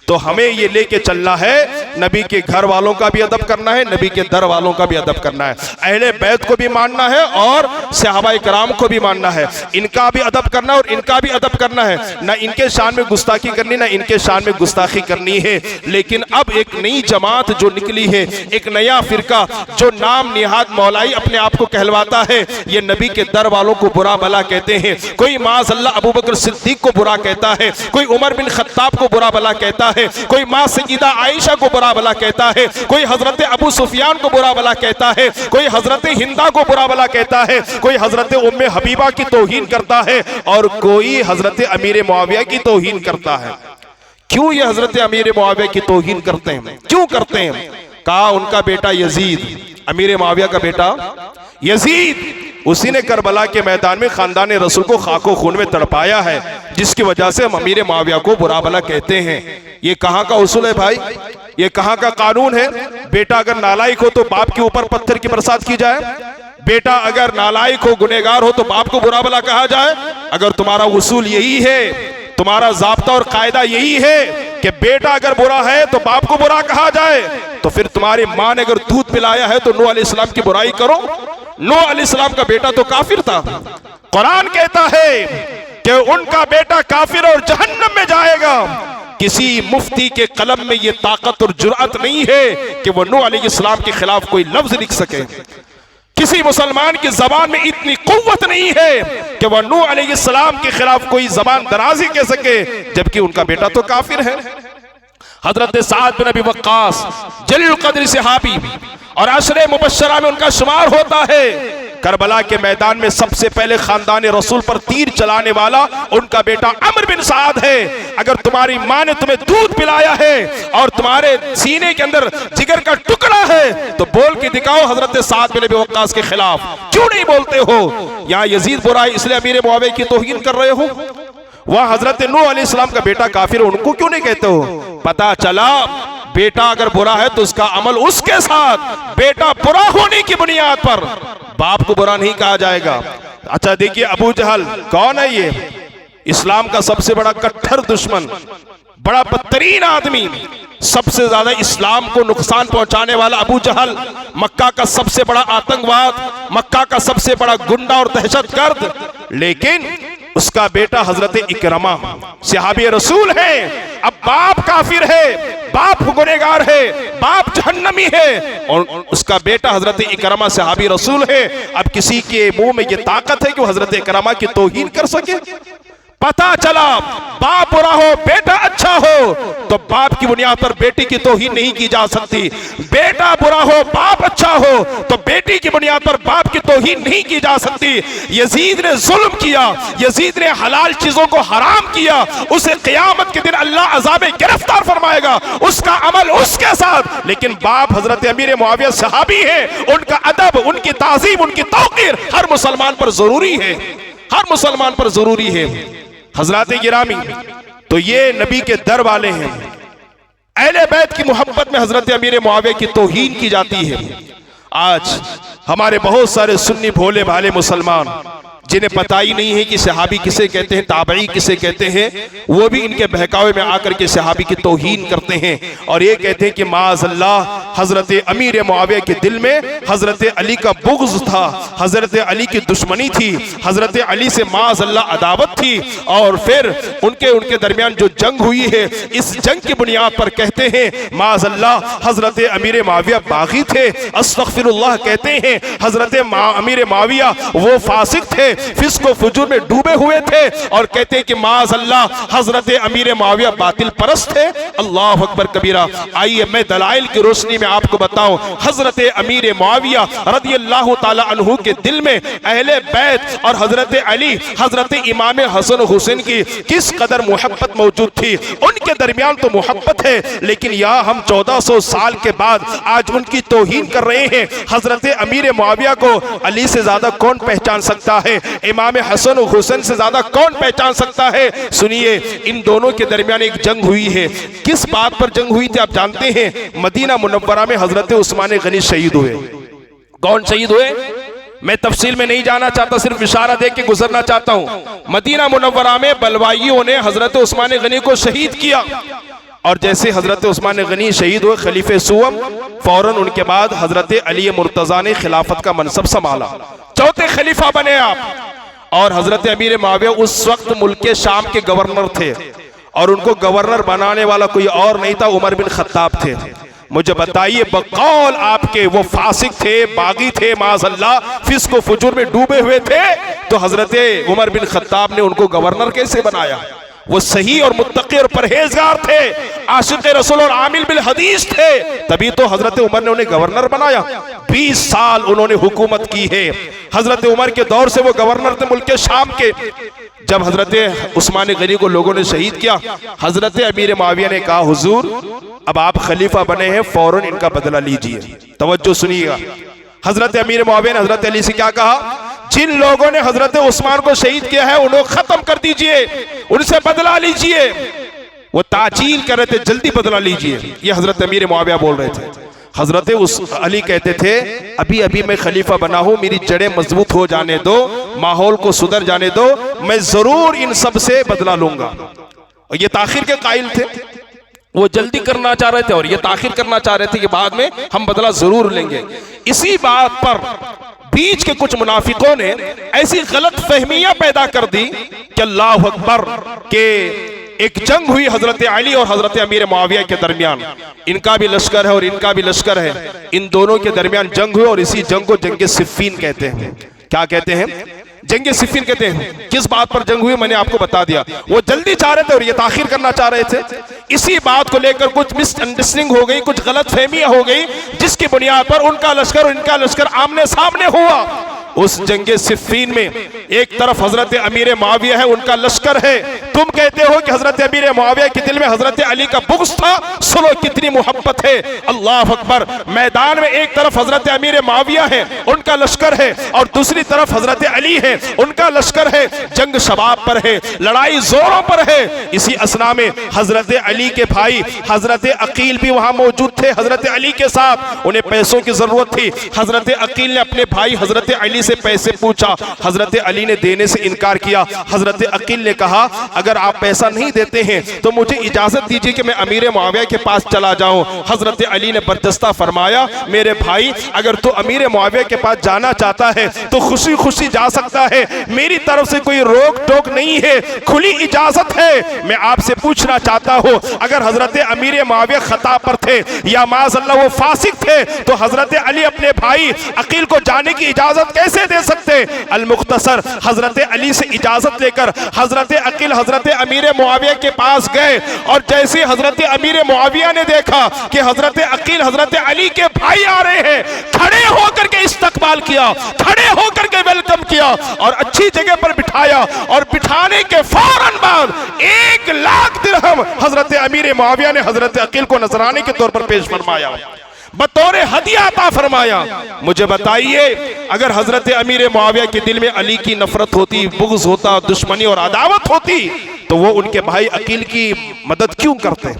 तो हमें ये लेके चलना है, नबी के घर वालों का भी अदब करना है, नबी के दर वालों का भी अदब करना है, अहले बैत को भी मानना है और सहाबाए कराम को भी मानना है। इनका भी अदब करना है और इनका भी अदब करना है। ना इनके शान में गुस्ताखी करनी, ना इनके शान में गुस्ताखी करनी है। लेकिन अब एक नई जमात जो निकली है, एक नया फिरका जो नाम निहाद मौलाई अपने आप को कहलवाता है, ये नबी के दर वालों को बुरा भला कहते हैं। कोई माज़अल्लाह अबू बकर सिद्दीक को बुरा कहता है, कोई उमर बिन खत्ताब को बुरा भला कहता है, कोई मां सय्यदा आयशा को बुरा भला कहता है, कोई हजरत अबू सुफियान को बुरा भला कहता है, कोई हजरत हिंदा को बुरा भला कहता है, कोई हजरत उम्मे हबीबा की तौहीन करता है और कोई हजरत अमीर मुआविया की तौहीन करता है। क्यों ये हजरत अमीर मुआविया की तौहीन करते हैं? क्यों करते हैं? कहा उनका बेटा यजीद, अमीर मुआविया का बेटा यजीद उसी ने करबला के मैदान में खानदान रसूल को खाको खून में तड़पाया है, जिसकी वजह से हम अमीर मुआविया को बुरा भला कहते हैं। ये कहाँ का उसूल है भाई, ये कहाँ का कानून है? बेटा अगर नालायक हो तो बाप के ऊपर पत्थर की बरसात की जाए, बेटा अगर नालायक हो गुनहगार हो तो बाप को बुरा भला कहा जाए। अगर तुम्हारा उसूल यही है, तुम्हारा जाब्ता और कायदा यही है कि बेटा अगर बुरा है तो बाप को बुरा कहा जाए, तो फिर तुम्हारी माँ ने अगर दूध पिलाया है तो नूह अलैहिस्सलाम की बुराई करो। नूह अलैहिस्सलाम का बेटा तो काफिर था। कुरान कहता है कि उनका बेटा काफिर और जहन्नम में जाएगा। किसी मुफ्ती के कलम में ये ताकत और जुर्अत नहीं है कि वो नूह अलैहिस्सलाम के खिलाफ कोई लफ्ज लिख सके। किसी मुसलमान की जबान में इतनी कुव्वत नहीं है कि वह नूह अलैहिस्सलाम के खिलाफ कोई जबान दराजी कह सके, जबकि उनका बेटा तो काफिर है। हजरत साद बिन अबी वक्कास जलील कद्र सहाबी और अशरे मुबश्शरा में उनका शुमार होता है। करबला के मैदान में सबसे पहले खानदान रसूल पर तीर चलाने वाला उनका बेटा अमर बिन साद है। अगर तुम्हारी माँ ने तुम्हें दूध पिलाया है और तुम्हारे सीने के अंदर जिगर का टुकड़ा है तो बोल के दिखाओ हजरत साद बिन अबी वक्कास के खिलाफ, क्यों नहीं बोलते हो? यहाँ यजीद बुरा इसलिए अमीर मुआविया की तौहीन कर रहे हो। वह हजरत नूह अलैहिस्सलाम का बेटा काफिर, उनको क्यों नहीं कहते हो? पता चला बेटा अगर बुरा है तो उसका अमल उसके साथ, बेटा बुरा होने की बुनियाद पर बाप को बुरा नहीं कहा जाएगा। अच्छा देखिए अबू जहल कौन है? ये इस्लाम का सबसे बड़ा कट्टर दुश्मन, बड़ा बदतरीन आदमी, सबसे ज्यादा इस्लाम को नुकसान पहुंचाने वाला अबू जहल, मक्का का सबसे बड़ा आतंकवाद, मक्का का सबसे बड़ा गुंडा और दहशतगर्द। लेकिन उसका बेटा हजरत इकरमा सहाबी रसूल है। अब बाप काफिर है, बाप गुनहगार है, बाप जहन्नमी है, और उसका बेटा हजरत इकरमा सहाबी रसूल है। अब किसी के मुंह में ये ताकत है कि वो हजरत इकरमा की तौहीन कर सके? पता चला बाप बुरा हो बेटा अच्छा हो तो बाप की बुनियाद पर बेटी की तौहीन नहीं की जा सकती। बेटा बुरा हो बाप अच्छा हो तो बेटी की बुनियाद पर बाप की तौहीन नहीं की जा सकती। यजीद ने जुल्म किया, यजीद ने हलाल चीजों को हराम किया, उसे क़यामत के दिन अल्लाह अज़ाबे गिरफ्तार फरमाएगा, उसका अमल उसके साथ। लेकिन बाप हजरत अमीर मुआविया सहाबी है, उनका अदब, उनकी ताज़ीम, उनकी तौक़ीर हर मुसलमान पर जरूरी है, हर मुसलमान पर जरूरी है। हजरात गिरामी, तो ये नबी के दर वाले हैं। अहले बैत की मोहब्बत में हजरत अमीर मुआविया की तौहीन की जाती है। आज हमारे बहुत सारे सुन्नी भोले भाले मुसलमान जिन्हें पता ही नहीं है कि सहाबी किसे कहते हैं, ताबई किसे कहते हैं, वो भी इनके बहकावे में आकर के सहाबी की तौहीन करते हैं और ये कहते हैं कि माज़अल्लाह हजरत अमीर मुआविया के दिल में हजरत अली का बुग़्ज़ था, हजरत अली की दुश्मनी थी, हजरत अली से माज़अल्लाह अदावत थी। और फिर उनके दरमियान जो जंग हुई है, इस जंग की बुनियाद पर कहते हैं माज़अल्लाह हजरत अमीर मुआविया बागी थे, अस्तग़फिरुल्लाह कहते हैं हजरत अमीर मुआविया वो फासिक थे, फिस्क व फुजूर में डूबे हुए थे, और कहते हैं कि माज़अल्लाह हजरत अमीर मुआविया बातिल परस्त थे। अल्लाह अकबर कबीरा। आइए मैं दलाइल की रोशनी में आपको बताऊं हजरत अमीर मुआविया रज़ियल्लाहु ताला अन्हु के दिल में अहले बैत और हजरत अली, हजरत इमाम हसन हुसैन की किस कदर मोहब्बत मौजूद थी। उनके दरमियान तो मोहब्बत है, लेकिन यहाँ हम 1400 साल के बाद आज उनकी तौहीन कर रहे हैं। हजरत अमीर मुआविया को अली से ज्यादा कौन पहचान सकता है? इमाम हसन हुसैन से ज्यादा कौन पहचान सकता है? सुनिए, इन दोनों के दरमियान एक जंग हुई है। किस बात पर जंग हुई थी आप जानते हैं? मदीना मुनव्वरा में हजरत उस्मान गनी शहीद हुए। कौन शहीद हुए? मैं तफसील में नहीं जाना चाहता, सिर्फ इशारा देख के गुजरना चाहता हूं। मदीना मुनव्वरा में बलवाइयों ने हजरत उस्मान गनी को शहीद किया, और जैसे हजरत उस्मान गनी शहीद हुए खलीफे सुवम, फौरन उनके बाद हजरत अली मुर्तजा ने खिलाफत का मनसब संभाला, चौथे खलीफा बने आप। और हजरत अमीर मुआविया उस वक्त मुल्क के शाम के गवर्नर थे, और उनको गवर्नर बनाने वाला कोई और नहीं था, उमर बिन खत्ताब थे। मुझे बताइए, बकौल आपके वो फासिक थे, बागी थे, माज़अल्लाह फिस्क व फुजूर में डूबे हुए थे, तो हजरत उमर बिन खत्ताब ने उनको गवर्नर कैसे बनाया? वो सही और मुत्तकी और परहेजगार थे, आशिक़ रसूल और आमिल बिल हदीस थे, तभी तो हजरत उमर ने उन्हें गवर्नर बनाया। 20 साल उन्होंने हुकूमत की है। हजरत उमर के दौर से वो गवर्नर थे मुल्क के शाम के। जब हजरत उस्मान गनी को लोगों ने शहीद किया, हजरत अमीर मुआविया ने कहा, हुजूर अब आप खलीफा बने हैं, फौरन इनका बदला लीजिए। तवज्जो सुनिएगा, हजरत अमीर मुआविया ने हजरत अली से क्या कहा? जिन लोगों ने हजरत उस्मान को शहीद किया है उन्हें खत्म कर दीजिए, उनसे बदला लीजिए। वो ताजील कर रहे थे, जल्दी बदला लीजिए। ये हजरत अमीर मुआविया बोल रहे थे। हजरत उस अली कहते थे अभी अभी मैं खलीफा बना हूं, मेरी जड़ें मजबूत हो जाने दो, माहौल को सुधर जाने दो, मैं जरूर इन सब से बदला लूंगा। और ये ताखिर के कायल थे, वो जल्दी करना चाह रहे थे और ये ताखिर करना चाह रहे थे कि बाद में हम बदला जरूर लेंगे। इसी बात पर बीच के कुछ मुनाफिकों ने ऐसी गलत फहमियां पैदा कर दी कि अल्लाह अकबर के एक जंग हुई हजरत अली और हजरत अमीर मुआविया के दरमियान। इनका भी लश्कर है और इनका भी लश्कर है, इन दोनों के दरमियान जंग हुई और इसी जंग को जंग सिफ़ीन कहते हैं। क्या कहते हैं? जंग सिफ़ीन कहते हैं। किस बात पर जंग हुई मैंने आपको बता दिया। वो जल्दी चाह रहे थे और ये ताखिर करना चाह रहे थे। इसी बात को लेकर कुछ मिसअंडरस्टैंडिंग हो गई, कुछ गलत फहमियां हो गई, जिसकी बुनियाद पर उनका लश्कर और इनका लश्कर आमने सामने हुआ। उस जंगे सिफ़ीन में एक तरफ हजरत अमीर मुआविया है, उनका लश्कर है। तुम कहते हो कि हजरत अमीर मुआविया के दिल में हजरत अली का बुग़्ज़ था, सुनो कितनी मोहब्बत है। अल्लाह अकबर। मैदान में एक तरफ हजरत अमीर मुआविया है, उनका लश्कर है, और दूसरी तरफ हजरत अली है, उनका लश्कर है। जंग शबाब पर है, लड़ाई जोरों पर है। इसी असना में हजरत अली के भाई हजरत अकील भी वहां मौजूद थे हजरत अली के साथ। उन्हें पैसों की जरूरत थी। हजरत अकील ने अपने भाई हजरत अली से पैसे पूछा, हजरत अली ने देने से इनकार किया। हजरत अकील ने कहा अगर आप पैसा नहीं देते हैं तो मुझे इजाजत दीजिए कि मैं अमीर मुआविया के पास चला जाऊं। हजरत अली ने बर्जस्ता फरमाया मेरे भाई अगर तू अमीर मुआविया के पास जाना चाहता है तो खुशी खुशी जा सकता है, मेरी तरफ से कोई रोक टोक नहीं है, खुली इजाजत है। मैं आपसे पूछना चाहता हूं अगर हजरत अमीर मुआविया खता पर थे या माज़अल्लाह वो फासिक थे तो हजरत अली अपने भाई अकील को जाने की इजाजत कैसे दे सकते? अल मुख्तसर हजरत अली से इजाजत लेकर हजरत अकील हजरत अमीर मुआविया के पास गए और जैसे हजरत अमीर मुआविया ने देखा कि हजरत अकील हजरत अली के भाई आ रहे हैं, खड़े होकर के इस्तकबाल किया, खड़े होकर के वेलकम किया और अच्छी जगह पर बिठाया। और बिठाने के फौरन बाद 1 लाख दिरहम हजरत अमीर मुआविया ने हजरत अकील को नजराने के तौर पर पेश फरमाया, बतौर हदिया अता फरमाया। मुझे बताइए अगर हजरत अमीर मुआविया के दिल में अली की नफरत होती, बुग़्ज़ होता, दुश्मनी और अदावत होती तो वो उनके भाई अकील की मदद क्यों करते,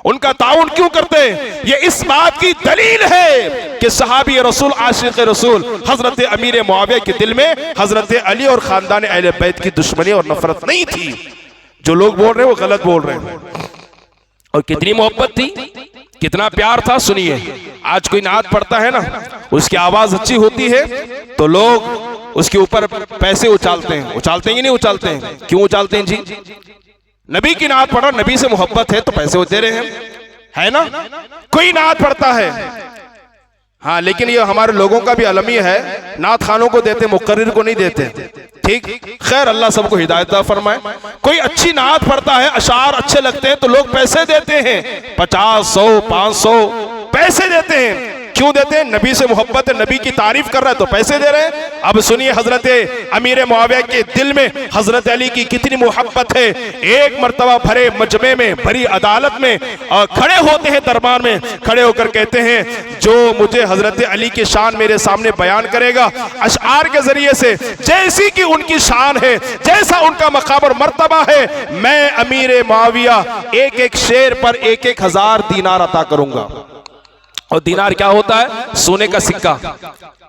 उनका ताउन क्यों करते? ये इस बात की दलील है कि सहाबी रसूल आशिक रसूल हजरत अमीर मुआविया के दिल में हजरत अली और खानदान अहले बैत की दुश्मनी और नफरत नहीं थी। जो लोग बोल रहे हैं वो गलत बोल रहे हैं। और कितनी मोहब्बत थी, कितना प्यार था। सुनिए आज कोई नात पढ़ता है ना, उसकी आवाज अच्छी होती है तो लोग उसके ऊपर पैसे उछालते हैं। उछालते हैं कि नहीं उछालते हैं? क्यों उछालते हैं जी? नबी की नात पढ़ो, नबी से मोहब्बत है तो पैसे दे रहे हैं, है ना? कोई नात पढ़ता है, हाँ, लेकिन ये हमारे लोगों का भी अलमी है, नात खानों को देते, मुकर्रिर को नहीं देते। ठीक, खैर अल्लाह सबको हिदायत फरमाए। कोई अच्छी नात पढ़ता है, अशार अच्छे लगते हैं तो लोग पैसे देते हैं, 50, 100, 500 पैसे देते हैं। क्यों देते हैं? नबी से मोहब्बत है, नबी की तारीफ कर रहा है तो पैसे दे रहे हैं। अब सुनिए हजरत अमीर मुआविया के दिल में हजरत अली की कितनी मोहब्बत है। एक मर्तबा भरे मजमे में, भरी अदालत में खड़े होते हैं, दरबार में खड़े होकर कहते हैं जो मुझे हजरत अली की शान मेरे सामने बयान करेगा अशआर के जरिए से, जैसी कि उनकी शान है, जैसा उनका मकाम और मर्तबा है, मैं अमीर मुआविया एक एक शेर पर 1-1 हज़ार दीनार अता करूंगा। और दीनार क्या होता है? सोने का सिक्का,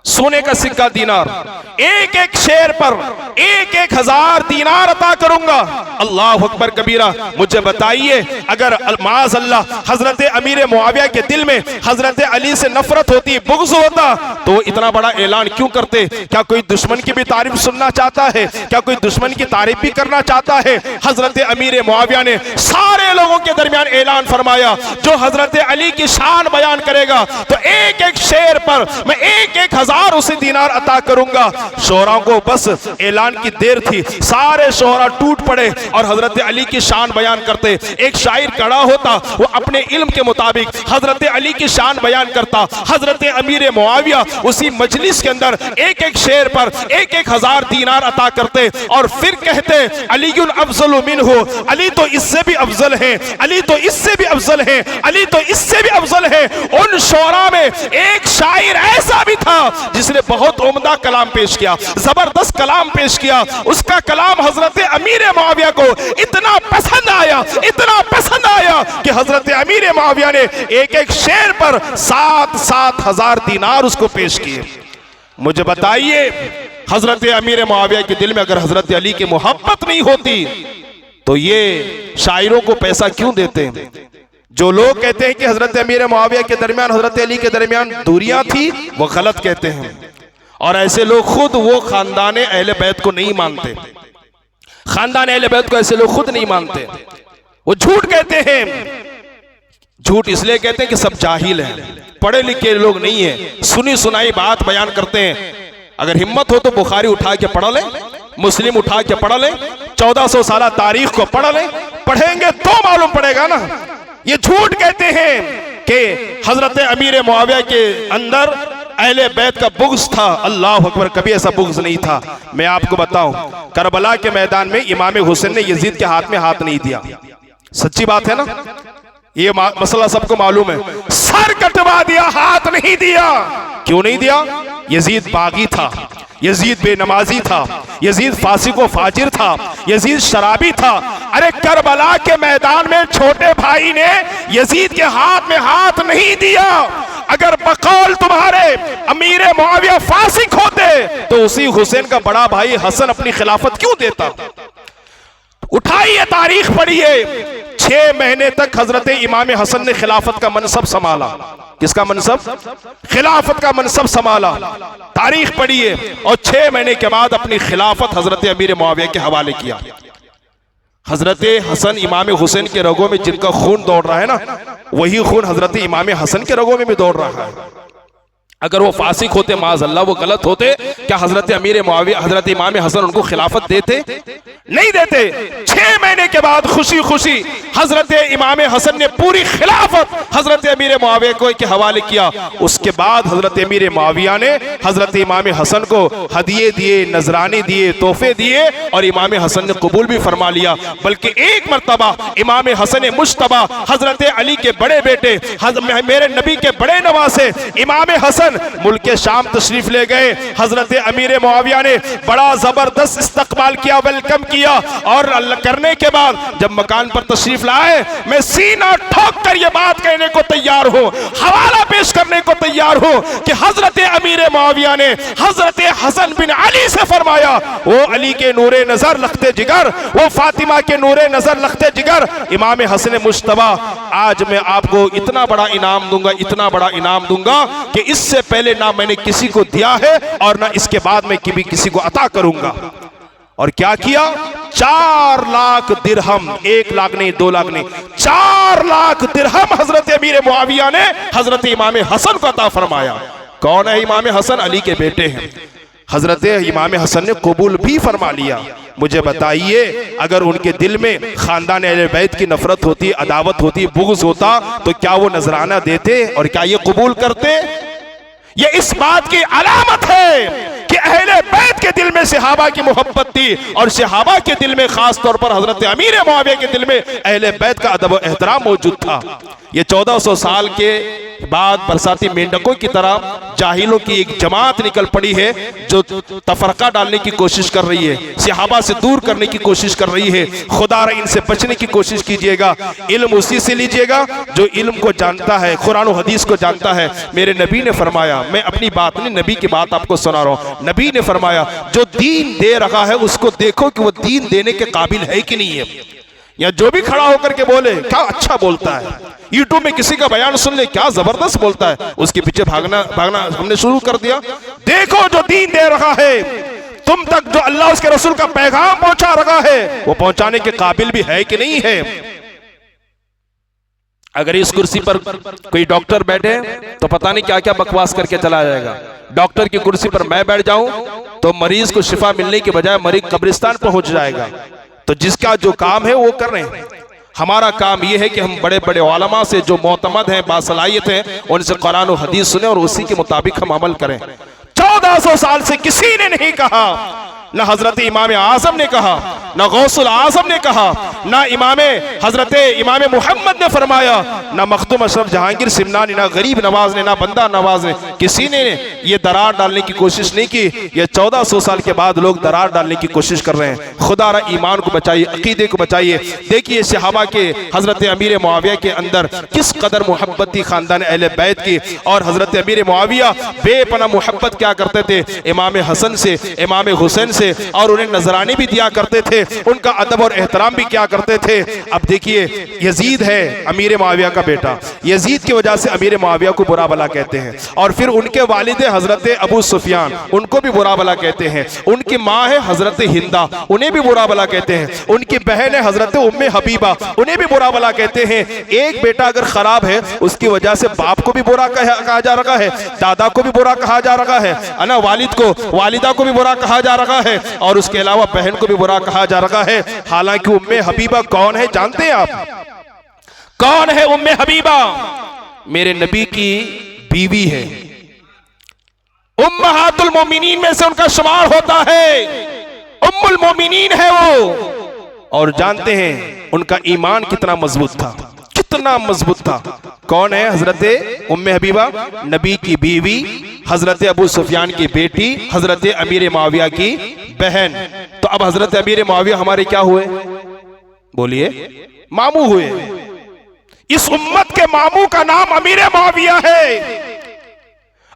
सोने का सिक्का दीनार। 1-1 शेर पर 1-1 हज़ार दीनार अता करूंगा। अल्लाह अकबर कबीरा। मुझे बताइए अगर माज़अल्लाह हजरत अमीर मुआविया के दिल में हजरत अली से नफरत होती, बुग़्ज़ होता तो इतना बड़ा ऐलान क्यों करते? क्या कोई दुश्मन की भी तारीफ सुनना चाहता है? क्या कोई दुश्मन की तारीफ भी करना चाहता है? हजरत अमीर मुआविया ने सारे लोगों के दरमियान ऐलान फरमाया जो हजरत अली की शान बयान करेगा तो 1-1 शेर पर मैं 1-1 हज़ार उसे दीनार अता करूंगा। शोहराओं को बस ऐलान की देर थी, सारे शोहरा टूट पड़े और हजरत अली की शान बयान करते। एक शायर खड़ा होता, वो अपने इल्म के मुताबिक हजरत अली की शान बयान करता। हजरत अमीर मुआविया उसी मजलिस के अंदर 1-1 शेर पर 1-1 हज़ार दीनार अता करते और फिर कहते अलीयुन अफज़लु मिन्हु, अली तो इससे भी अफजल है, अली तो इससे भी अफजल है, अली तो इससे भी अफजल है। उन शोहरा में एक शायर ऐसा भी था जिसने बहुत उम्दा कलाम पेश किया, जबरदस्त कलाम पेश किया, उसका कलाम हजरत अमीर मुआविया को इतना पसंद आया, इतना पसंद आया कि हजरत अमीर मुआविया ने एक एक शेर पर 7-7 हजार दीनार उसको पेश किए। मुझे बताइए, हजरत अमीर मुआविया के दिल में अगर हजरत अली की मोहब्बत नहीं होती तो ये शायरों को पैसा क्यों देते हैं? जो लोग कहते हैं कि हजरत अमीर मुआविया के दरमियान हजरत अली के दरमियान दूरियां थी, वो गलत कहते हैं। और ऐसे लोग खुद वो खानदान अहले बैत को नहीं मानते, खानदान अहले बैत को ऐसे लोग खुद नहीं मानते, वो झूठ कहते हैं। झूठ इसलिए कहते हैं कि सब जाहिल हैं, पढ़े लिखे लोग नहीं है, सुनी सुनाई बात बयान करते हैं। अगर हिम्मत हो तो बुखारी उठा के पढ़ ले, मुस्लिम उठा के पढ़ ले, 1400 साल तारीख को पढ़ ले, पढ़ेंगे तो मालूम पड़ेगा ना। ये झूठ कहते हैं कि हजरत अमीर मुआविया के अंदर अहले बैत का बुग़्ज़ था। अल्लाह अकबर, कभी ऐसा बुग़्ज़ नहीं था। मैं आपको बताऊं, करबला के मैदान में इमाम हुसैन ने यजीद के हाथ में हाथ नहीं दिया, सच्ची बात है ना, ये मसला सबको मालूम है। सर कटवा दिया, हाथ नहीं दिया। क्यों नहीं दिया? यजीद बागी था, यजीद बेनमाजी था, यजीद फासिक व फाजिर था, यजीद शराबी था। अरे करबला के मैदान में छोटे भाई ने यजीद के हाथ में हाथ नहीं दिया। अगर बकौल तुम्हारे अमीर मुआविया फासिक होते तो उसी हुसैन का बड़ा भाई हसन अपनी खिलाफत क्यों देता? उठाइए तारीख पढ़िए, 6 महीने तक हजरत इमाम हसन ने खिलाफत का मनसब संभाला। किसका मनसब? खिलाफत का मनसब संभाला। तारीख पढ़िए, और 6 महीने के बाद अपनी खिलाफत हजरत अमीर मुआविया के हवाले किया। हजरत हसन इमाम हुसैन के रगों में जिनका खून दौड़ रहा है ना, वही खून हजरत इमाम हसन के रगों में भी दौड़ रहा है। अगर वो फासिक होते, माज़अल्लाह वो गलत होते, क्या हजरत अमीर मुआविया हजरत इमाम हसन उनको खिलाफत देते? नहीं देते। 6 महीने के बाद खुशी खुशी हजरत इमाम हसन ने पूरी खिलाफत हजरत अमीर मुआविया को के हवाले किया। उसके बाद हजरत अमीर मुआविया ने हजरत इमाम हसन को हदिये दिए, नजराने दिए, तोहफे दिए, और इमाम हसन ने कबूल भी फरमा लिया। बल्कि एक मरतबा इमाम हसन मुश्तबा हजरत अली के बड़े बेटे, मेरे नबी के बड़े नवासे इमाम हसन मुल्क शाम तशरीफ ले गए। हजरत अमीर मुआविया ने बड़ा जबरदस्त इस्तकबाल किया, वेलकम किया, और अल्लाह करने के बाद जब मकान पर तशरीफ लाए, मैं सीना ठोक कर यह बात कहने को तैयार हूं, हवाला पेश करने को तैयार हूं कि हजरत अमीर मुआविया ने हजरत हसन बिन अली से फरमाया, वो अली के नूरे नजर लखते जिगर, वो फातिमा के नूरे नजर लखते जिगर इमाम हसन मुश्तबा, आज मैं आपको इतना बड़ा इनाम दूंगा, इतना बड़ा इनाम दूंगा कि इससे पहले ना मैंने किसी को दिया है और ना इसके बाद में कभी किसी को अता करूंगा। और क्या किया? 4 लाख दिरहम, 1 लाख नहीं, 2 लाख नहीं, 4 लाख दिरहम हजरत अमीर मुआविया ने हजरत इमाम हसन को अता फरमाया। कौन है इमाम हसन? अली के बेटे हैं। हजरत इमाम हसन ने कबूल भी फरमा लिया। मुझे बताइए, अगर उनके दिल में खानदान अहले बैत की नफरत होती, अदावत होती, बुग़्ज़ होता, तो क्या वो नजराना देते और क्या ये कबूल करते? ये इस बात की अलामत है कि अहले बैत के दिल में सहाबा की मोहब्बत थी, और सहाबा के दिल में खास तौर पर हजरत अमीर मुआविया के दिल में अहले बैत का अदब व एहतराम मौजूद था। ये 1400 साल के बाद बरसाती मेंढकों की तरह जाहिलों की एक जमात निकल पड़ी है जो तफरका डालने की कोशिश कर रही है, सहाबा से दूर करने की कोशिश कर रही है। खुदा इनसे बचने की कोशिश कीजिएगा। इल्म उसी से लीजिएगा जो इल्म को जानता है, कुरान और हदीस को जानता है। मेरे नबी ने फरमाया, मैं अपनी बात नहीं, नबी की बात आपको सुना रहा हूं। नबी ने फरमाया, जो दीन दे रहा है उसको देखो कि वो दीन देने के काबिल है कि नहीं है। या जो भी खड़ा होकर के बोले क्या अच्छा बोलता है, यूट्यूब में किसी का बयान सुन ले क्या जबरदस्त बोलता है, उसके पीछे भागना हमने शुरू कर दिया। देखो जो दीन दे रहा है तुम तक, जो अल्लाह उसके रसूल का पैगाम पहुंचा रहा है, वो पहुंचाने के काबिल भी है कि नहीं है। अगर इस कुर्सी पर कोई डॉक्टर बैठे तो पता नहीं क्या क्या बकवास करके चला जाएगा। डॉक्टर की कुर्सी पर मैं बैठ जाऊं तो मरीज को शिफा मिलने के बजाय मरीज कब्रिस्तान पहुंच जाएगा। तो जिसका जो काम है वो कर रहे हैं। हमारा काम यह है कि हम बड़े बड़े उलमा से जो मोतमद हैं, बासलाहियत हैं, उनसे कुरान और हदीस सुने और उसी के मुताबिक हम अमल करें। 1400 साल से किसी ने नहीं कहा ना हजरत इमाम आजम ने कहा, ना गौसुल आजम ने कहा, ना हजरत इमाम मोहम्मद ने फरमाया, ना मखदूम अशरफ जहांगीर सिमनानी, ना गरीब नवाज ने, ना बंदा नवाज ने, किसी ने ये दरार डालने की कोशिश नहीं की। ये 1400 साल के बाद लोग दरार डालने की कोशिश कर रहे हैं। खुदा रा ईमान को बचाइए, अकीदे को बचाइए। देखिए सहाबा के हजरत अमीर मुआविया के अंदर किस कदर मोहब्बत थी खानदान अहले बैत की। और हजरत अमीर मुआविया बेपना मोहब्बत क्या करते थे इमाम हसन से, इमाम हुसैन से, और उन्हें नजरानी भी दिया करते थे, उनका अदब और एहतराम भी क्या करते थे। अब देखिए यजीद है अमीर मुआविया का बेटा, यजीद की वजह से अमीर मुआविया को बुरा भला कहते हैं। और फिर उनके वालिद हजरत अबू सुफियान, उनको भी बुरा भला कहते हैं। उनकी माँ है हजरत हिंदा, उन्हें भी बुरा भला कहते हैं। उनकी बहन है हजरत उम्मे हबीबा, उन्हें भी बुरा भला कहते हैं। एक बेटा अगर खराब है उसकी वजह से बाप को भी बुरा कहा जा रहा है, दादा को भी बुरा कहा जा रहा है ना, वालिद को, वालिदा को भी बुरा कहा जा रहा है, और उसके अलावा बहन को भी बुरा कहा जा रहा है। हालांकि उम्मे हबीबा कौन है जानते हैं आप? कौन है उम्मे हबीबा? मेरे नबी की बीवी है, उम्महातुल मोमिनीन में से उनका शुमार होता है, उम्मुल मोमिनीन है वो। और जानते हैं उनका ईमान कितना मजबूत था, कितना मजबूत था। कौन है? हजरत उम्मे हबीबा, नबी की बीवी, हजरत अबू सुफियान की बेटी, हजरत अमीर मुआविया की बहन। तो अब हजरत अमीर मुआविया हमारे क्या हुए? बोलिए, मामू हुए। इस उम्मत के मामू का नाम अमीर मुआविया है,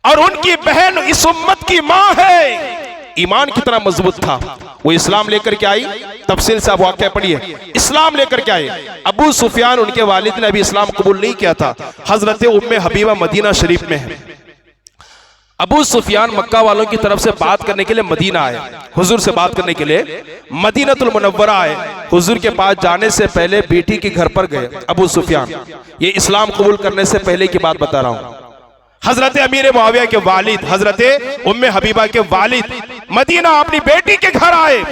और उनकी बहन इस उम्मत की मां है। ईमान कितना मजबूत था। वो इस्लाम लेकर के आई, तफसील से आप वाक़या पढ़िए। इस्लाम लेकर के आए। अबू सुफियान उनके वालिद ने अभी इस्लाम कबूल नहीं किया था। हजरत उम्मे हबीबा मदीना शरीफ में है। अबू सुफियान मक्का वालों की तरफ से बात करने के लिए मदीना आए, हुजूर से बात करने के लिए मदीनतुल मुनव्वरा आए। हुजूर के पास जाने से पहले बेटी के घर पर गए अबू सुफियान। ये इस्लाम कबूल करने से पहले की बात बता रहा हूं। हजरत अमीर मुआविया के वालिद, हजरत उम्मे हबीबा के वालिद मदीना अपनी बेटी के घर आए।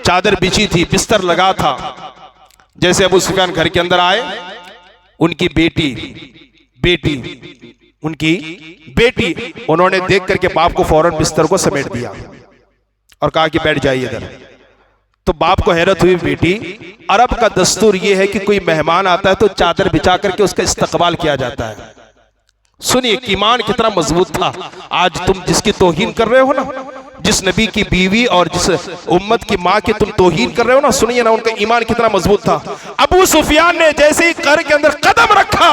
चादर बिछी थी, बिस्तर लगा था। जैसे अबू सुफियान घर के अंदर आए, उनकी बेटी उन्होंने देख करके बाप को फौरन बिस्तर को समेट दिया और कहा कि बैठ जाइए इधर। तो बाप को हैरत हुई। बेटी, अरब का दस्तूर यह है कि कोई मेहमान आता है तो चादर बिछा करके उसका इस्तकबाल किया जाता है। सुनिए ईमान कितना मजबूत था। आज तुम जिसकी तौहीन कर रहे हो ना, जिस नबी की बीवी और जिस उम्मत की माँ की तुम तौहीन कर रहे हो ना, सुनिए ना उनका ईमान कितना मजबूत था। अबू सुफियान ने जैसे ही घर के अंदर कदम रखा,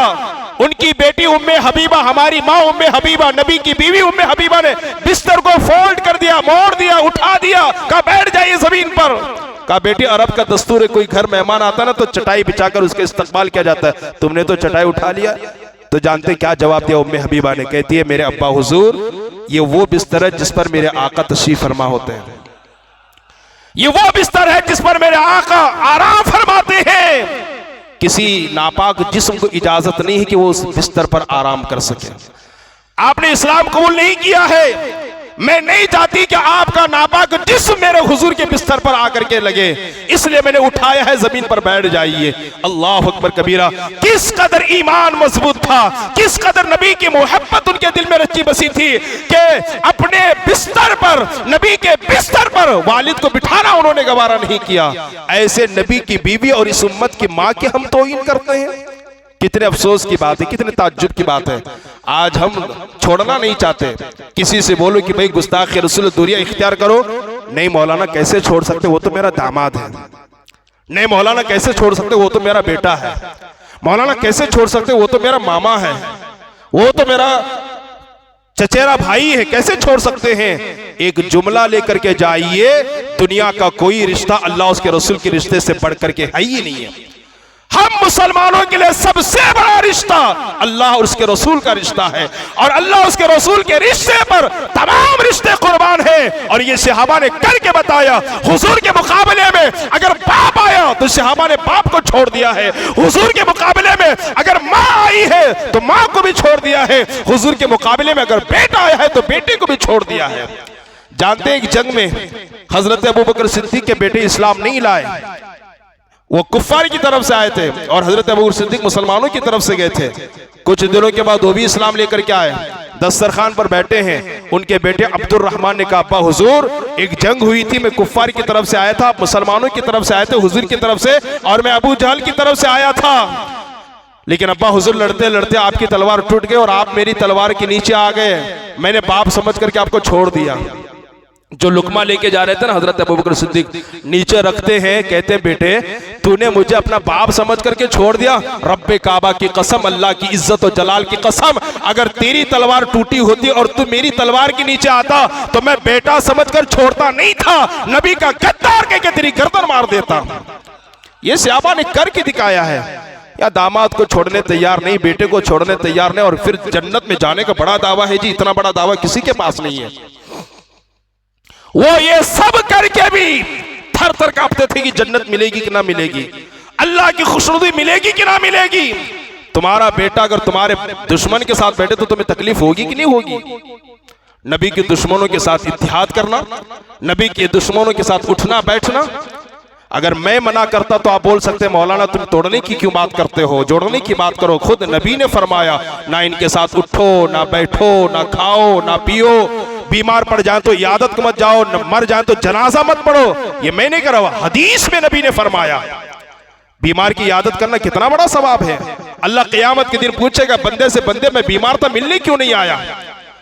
उनकी बेटी उम्मे हबीबा, हमारी माँ उम्मे हबीबा, नबी की बीवी उम्मे हबीबा ने बिस्तर को फोल्ड कर दिया, मोड़ दिया, उठा दिया, कहा बैठ जाइए जमीन पर। कहा बेटी, अरब का दस्तूर है, कोई घर मेहमान आता ना तो चटाई बिछाकर उसका इस्तकबाल किया जाता है, तुमने तो चटाई उठा लिया। तो जानते क्या जवाब दिया उम्मे हबीबा ने? कहती है मेरे अब्बा हुजूर, ये वो बिस्तर है जिस पर मेरे आका तशरीफ फरमा होते हैं, ये वो बिस्तर है जिस पर मेरे आका आराम फरमाते हैं। किसी नापाक जिस्म को इजाजत नहीं है कि वो उस बिस्तर पर आराम कर सके। आपने इस्लाम कबूल नहीं किया है, मैं नहीं चाहती कि आपका नापाक जिस्म मेरे हुजूर के बिस्तर पर आकर के लगे, इसलिए मैंने उठाया है, जमीन पर बैठ जाइए। अल्लाह अकबर कबीरा। किस कदर ईमान मजबूत था, किस कदर नबी की मोहब्बत उनके दिल में रची बसी थी कि अपने बिस्तर पर, नबी के बिस्तर पर वालिद को बिठाना उन्होंने गवारा नहीं किया। ऐसे नबी की बीवी और इस उम्मत की माँ की हम तौहीन करते हैं। कितने अफसोस की बात है, कितने ताज्जुब की बात है। आज हम छोड़ना नहीं चाहते। किसी से बोलो कि भाई गुस्ताख रसूल दूरिया इख्तियार करो, नहीं मौलाना कैसे छोड़ सकते, वो तो मेरा दामाद है। नहीं मौलाना कैसे छोड़ सकते, वो तो मेरा बेटा है। मौलाना कैसे छोड़ सकते, वो तो मेरा मामा है, वो तो मेरा चचेरा भाई है, कैसे छोड़ सकते हैं। एक जुमला लेकर के जाइए, दुनिया का कोई रिश्ता अल्लाह उसके रसूल के रिश्ते से बढ़ करके है ही नहीं है। हम मुसलमानों के लिए सबसे बड़ा रिश्ता अल्लाह और उसके रसूल का रिश्ता है, और अल्लाह उसके रसूल के रिश्ते पर तमाम रिश्ते कुर्बान हैं। और ये सहाबा ने करके बताया। हुजूर के मुकाबले में अगर बाप आया तो सहाबा ने बाप को छोड़ दिया है। हुजूर के मुकाबले में अगर माँ आई है तो माँ को भी छोड़ दिया है। हुजूर के मुकाबले में अगर बेटा आया है तो बेटे को भी छोड़ दिया है। जानते हैं कि जंग में हजरत अबू बकर सिद्दीक के बेटे इस्लाम नहीं लाए, वो कुफ्फार की तरफ से आए थे, और हजरत अबू बकर सिद्दीक मुसलमानों की तरफ से गए थे। कुछ दिनों के बाद वो भी इस्लाम लेकर के आए, दस्तरखान पर बैठे हैं। उनके बेटे अब्दुल रहमान ने कहा, अब्बा हुजूर एक जंग हुई थी, मैं कुफ्फार की तरफ से आया था, मुसलमानों की तरफ से आए थे, हुजूर की तरफ से, और मैं अबू जहल की तरफ से आया था, लेकिन अब्बा हुजूर लड़ते लड़ते आपकी तलवार टूट गई और आप मेरी तलवार के नीचे आ गए, मैंने बाप समझ करके आपको छोड़ दिया। जो लुकमा लेके जा रहे थे ना, हजरत अबू बकर सिद्दीक नीचे रखते हैं, कहते हैं बेटे तूने मुझे अपना बाप समझ करके छोड़ दिया, रब्बे काबा की कसम, अल्लाह की इज्जत और जलाल की कसम, अगर तेरी तलवार टूटी होती और तू मेरी तलवार के नीचे आता तो मैं बेटा समझकर छोड़ता नहीं था, नबी का गद्दार कह के तेरी गर्दन मार देता। ये सहाबा ने करके दिखाया है। या दामाद को छोड़ने तैयार नहीं, बेटे को छोड़ने तैयार नहीं, और फिर जन्नत में जाने का बड़ा दावा है जी, इतना बड़ा दावा किसी के पास नहीं है। वो ये सब करके भी थर थर कांपते थे कि जन्नत मिलेगी कि ना मिलेगी, अल्लाह की खुशनुदी मिलेगी कि ना मिलेगी। तुम्हारा बेटा अगर तुम्हारे दुश्मन के साथ बैठे तो तुम्हें तकलीफ होगी कि नहीं होगी। नबी के दुश्मनों के साथ इत्तिहाद करना, नबी के दुश्मनों के साथ उठना बैठना, अगर मैं मना करता तो आप बोल सकते मौलाना तुम तोड़ने की क्यों बात करते हो, जोड़ने की बात करो। खुद नबी ने फरमाया ना इनके साथ उठो, ना बैठो, ना खाओ, ना पियो, बीमार पड़ जाए तो इयादत को मत जाओ, मर जाए तो जनाजा मत पढ़ो। ये मैंने करा हुआ, हदीस में नबी ने फरमाया। बीमार की इयादत करना कितना बड़ा सवाब है। अल्लाह क़यामत के दिन पूछेगा बंदे से, बंदे मैं बीमार था मिलने क्यों नहीं आया।